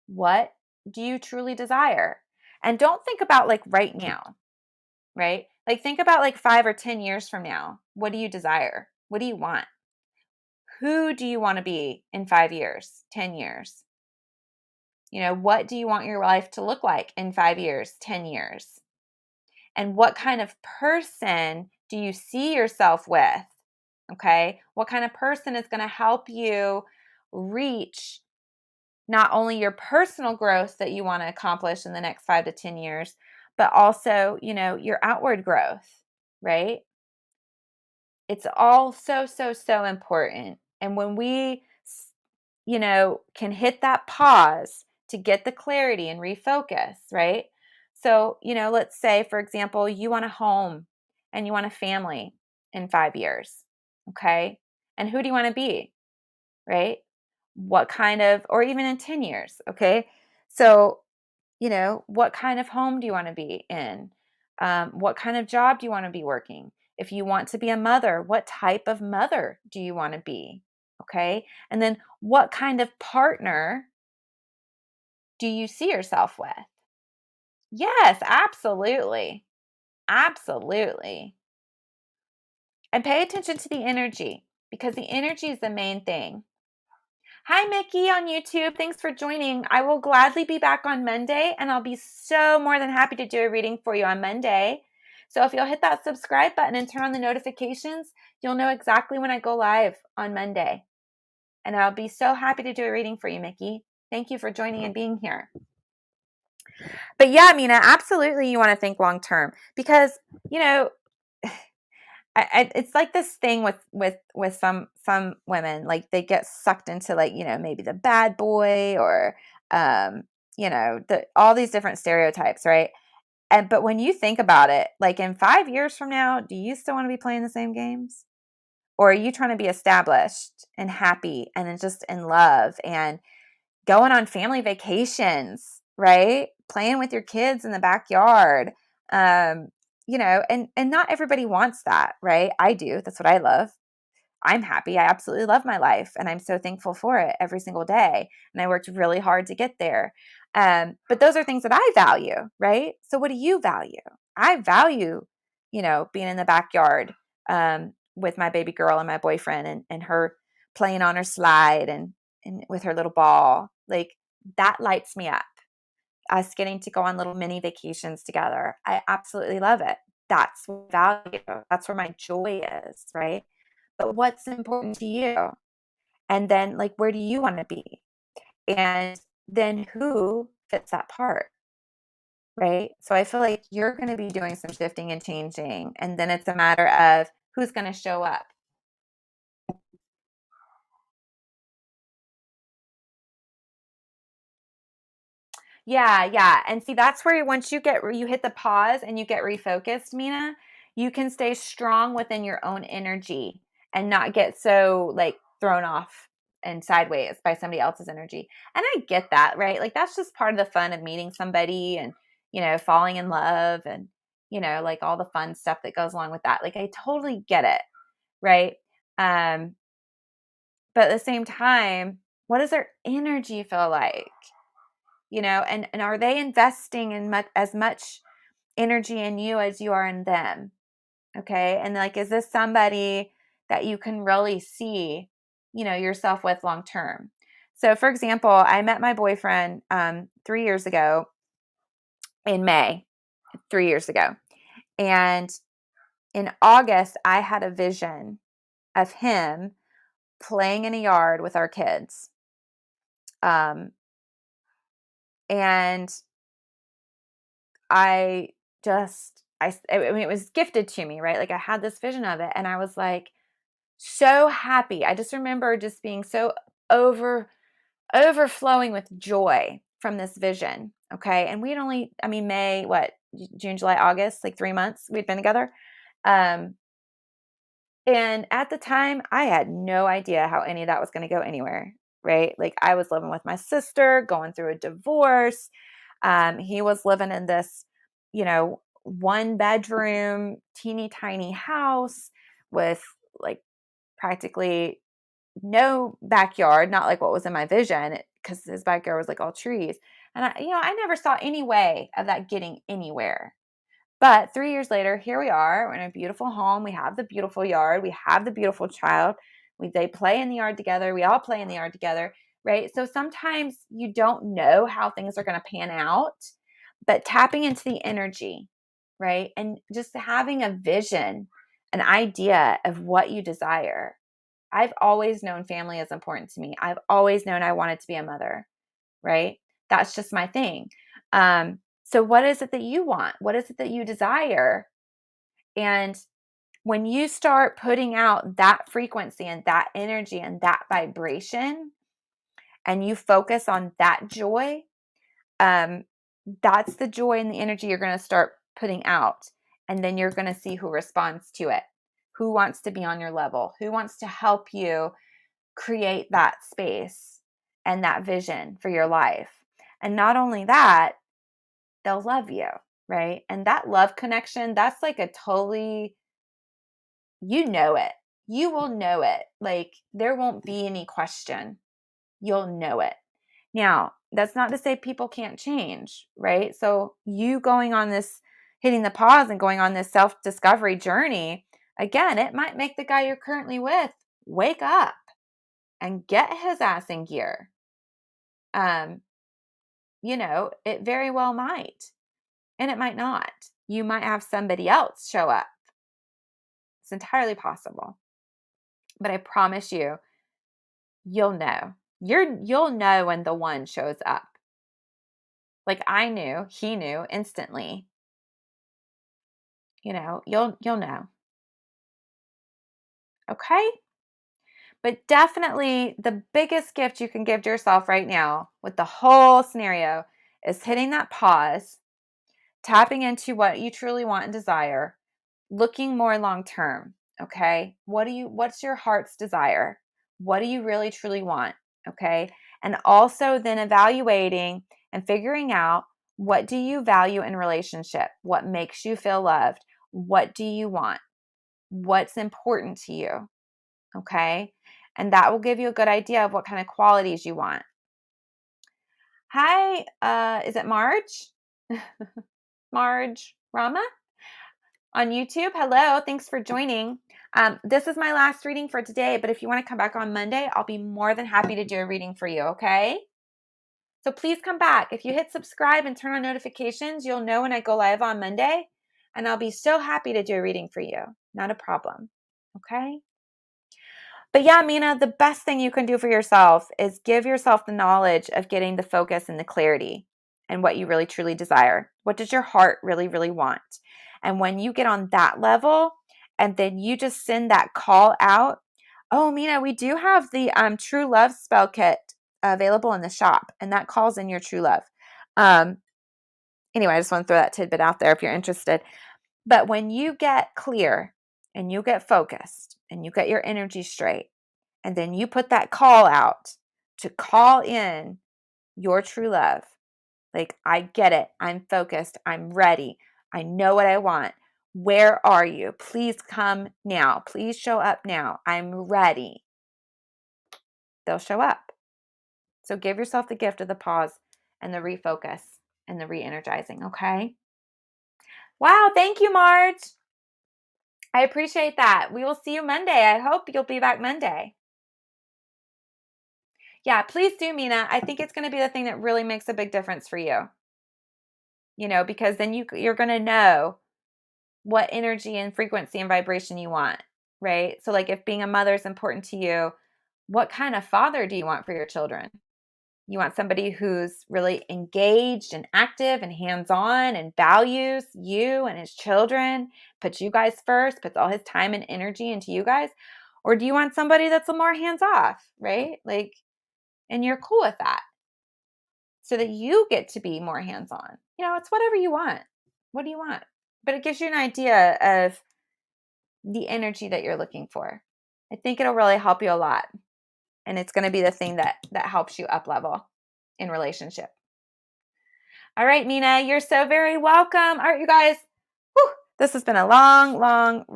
What do you truly desire? And don't think about like right now, right? Like think about like 5 or 10 years from now. What do you desire? What do you want? Who do you want to be in 5 years, 10 years? What do you want your life to look like in 5 years, 10 years? And what kind of person do you see yourself with? Okay. What kind of person is going to help you reach not only your personal growth that you want to accomplish in the next 5 to 10 years, but also, your outward growth, right? It's all so, so, so important. And when we, can hit that pause to get the clarity and refocus, right? So, let's say, for example, you want a home and you want a family in 5 years, okay? And who do you want to be, right? What kind of, or even in 10 years, okay? So, what kind of home do you want to be in? What kind of job do you want to be working? If you want to be a mother, what type of mother do you want to be? Okay. And then what kind of partner do you see yourself with? Yes, absolutely. Absolutely. And pay attention to the energy because the energy is the main thing. Hi, Mickey on YouTube. Thanks for joining. I will gladly be back on Monday, and I'll be so more than happy to do a reading for you on Monday. So if you'll hit that subscribe button and turn on the notifications, you'll know exactly when I go live on Monday. And I'll be so happy to do a reading for you, Mickey. Thank you for joining and being here. But yeah, Mina, absolutely you want to think long term because, it's like this thing with some women, like they get sucked into like maybe the bad boy or all these different stereotypes, right? But when you think about it, like in 5 years from now, do you still want to be playing the same games, or are you trying to be established and happy and just in love and going on family vacations, right? Playing with your kids in the backyard. And not everybody wants that, right? I do. That's what I love. I'm happy. I absolutely love my life and I'm so thankful for it every single day. And I worked really hard to get there. But those are things that I value, right? So what do you value? I value, being in the backyard with my baby girl and my boyfriend and her playing on her slide and with her little ball. Like that lights me up. Us getting to go on little mini vacations together. I absolutely love it. That's what I value. That's where my joy is, right? But what's important to you? And then like where do you want to be? And then who fits that part? Right? So I feel like you're going to be doing some shifting and changing. And then it's a matter of who's going to show up. Yeah, yeah. And see, that's where once you hit the pause and you get refocused, Mina, you can stay strong within your own energy and not get so like thrown off and sideways by somebody else's energy. And I get that, right? Like that's just part of the fun of meeting somebody and, falling in love and, like all the fun stuff that goes along with that. Like I totally get it, right? Um, but at the same time, what does their energy feel like? And are they investing in as much energy in you as you are in them? Okay. And like, is this somebody that you can really see yourself with long term. So for example, I met my boyfriend 3 years ago in May, 3 years ago. And in August, I had a vision of him playing in a yard with our kids. And I mean, it was gifted to me, right? Like I had this vision of it and I was like so happy. I just remember just being so overflowing with joy from this vision. Okay. And we'd only, I mean, May, what, June, July, August, like 3 months we'd been together. And at the time, I had no idea how any of that was going to go anywhere, right? Like I was living with my sister, going through a divorce. He was living in this, 1 bedroom, teeny tiny house with like practically no backyard, not like what was in my vision, because his backyard was like all trees. And I never saw any way of that getting anywhere. But 3 years later, here we are. We're in a beautiful home. We have the beautiful yard. We have the beautiful child. They play in the yard together. We all play in the yard together, right? So sometimes you don't know how things are going to pan out, but tapping into the energy, right? And just having a vision, an idea of what you desire. I've always known family is important to me. I've always known I wanted to be a mother, right? That's just my thing. So what is it that you want? What is it that you desire? And when you start putting out that frequency and that energy and that vibration, and you focus on that joy, that's the joy and the energy you're going to start putting out. And then you're going to see who responds to it, who wants to be on your level, who wants to help you create that space and that vision for your life. And not only that, they'll love you, right? And that love connection, that's like a totally, it. You will know it. Like there won't be any question. You'll know it. Now, that's not to say people can't change, right? So you going on this, hitting the pause and going on this self-discovery journey, again, it might make the guy you're currently with wake up and get his ass in gear. It very well might, and it might not. You might have somebody else show up. It's entirely possible. But I promise you, you'll know. You'll know when the one shows up. Like I knew, he knew instantly. You'll know. Okay? But definitely the biggest gift you can give to yourself right now with the whole scenario is hitting that pause, tapping into what you truly want and desire, looking more long term. Okay. What's your heart's desire? What do you really truly want? Okay. And also then evaluating and figuring out, what do you value in relationship? What makes you feel loved? What do you want? What's important to you? Okay. And that will give you a good idea of what kind of qualities you want. Hi, is it Marge? Marge Rama on YouTube. Hello, thanks for joining. This is my last reading for today, but if you want to come back on Monday, I'll be more than happy to do a reading for you, okay? So please come back. If you hit subscribe and turn on notifications, you'll know when I go live on Monday, and I'll be so happy to do a reading for you. Not a problem, okay? But yeah, Mina, the best thing you can do for yourself is give yourself the knowledge of getting the focus and the clarity and what you really truly desire. What does your heart really, really want? And when you get on that level and then you just send that call out, oh, Mina, we do have the True Love spell kit available in the shop, and that calls in your true love. Anyway, I just want to throw that tidbit out there if you're interested. But when you get clear and you get focused and you get your energy straight, and then you put that call out to call in your true love, like, I get it. I'm focused. I'm ready. I know what I want. Where are you? Please come now. Please show up now. I'm ready. They'll show up. So give yourself the gift of the pause and the refocus and the re-energizing, okay? Wow, thank you, Marge. I appreciate that. We will see you Monday. I hope you'll be back Monday. Yeah, please do, Mina. I think it's going to be the thing that really makes a big difference for you. Because then you're going to know what energy and frequency and vibration you want, right? So like if being a mother is important to you, what kind of father do you want for your children? You want somebody who's really engaged and active and hands-on and values you and his children, puts you guys first, puts all his time and energy into you guys? Or do you want somebody that's a more hands-off, right? Like, and you're cool with that so that you get to be more hands-on. It's whatever you want. What do you want? But it gives you an idea of the energy that you're looking for. I think it'll really help you a lot. And it's going to be the thing that helps you up level in relationship. All right, Mina, you're so very welcome. All right, you guys. Whew, this has been a long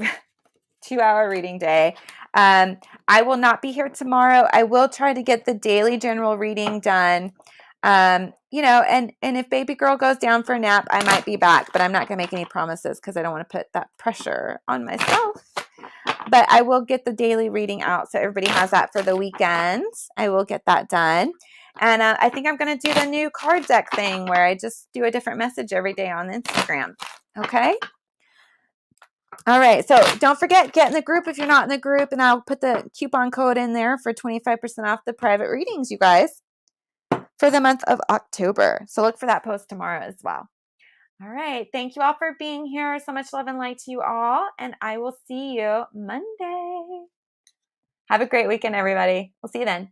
2-hour reading day. I will not be here tomorrow. I will try to get the daily general reading done. And if baby girl goes down for a nap, I might be back, but I'm not going to make any promises because I don't want to put that pressure on myself. But I will get the daily reading out so everybody has that for the weekend. I will get that done. And I think I'm going to do the new card deck thing where I just do a different message every day on Instagram. Okay? All right. So don't forget, get in the group if you're not in the group. And I'll put the coupon code in there for 25% off the private readings, you guys, for the month of October. So look for that post tomorrow as well. All right. Thank you all for being here. So much love and light to you all. And I will see you Monday. Have a great weekend, everybody. We'll see you then.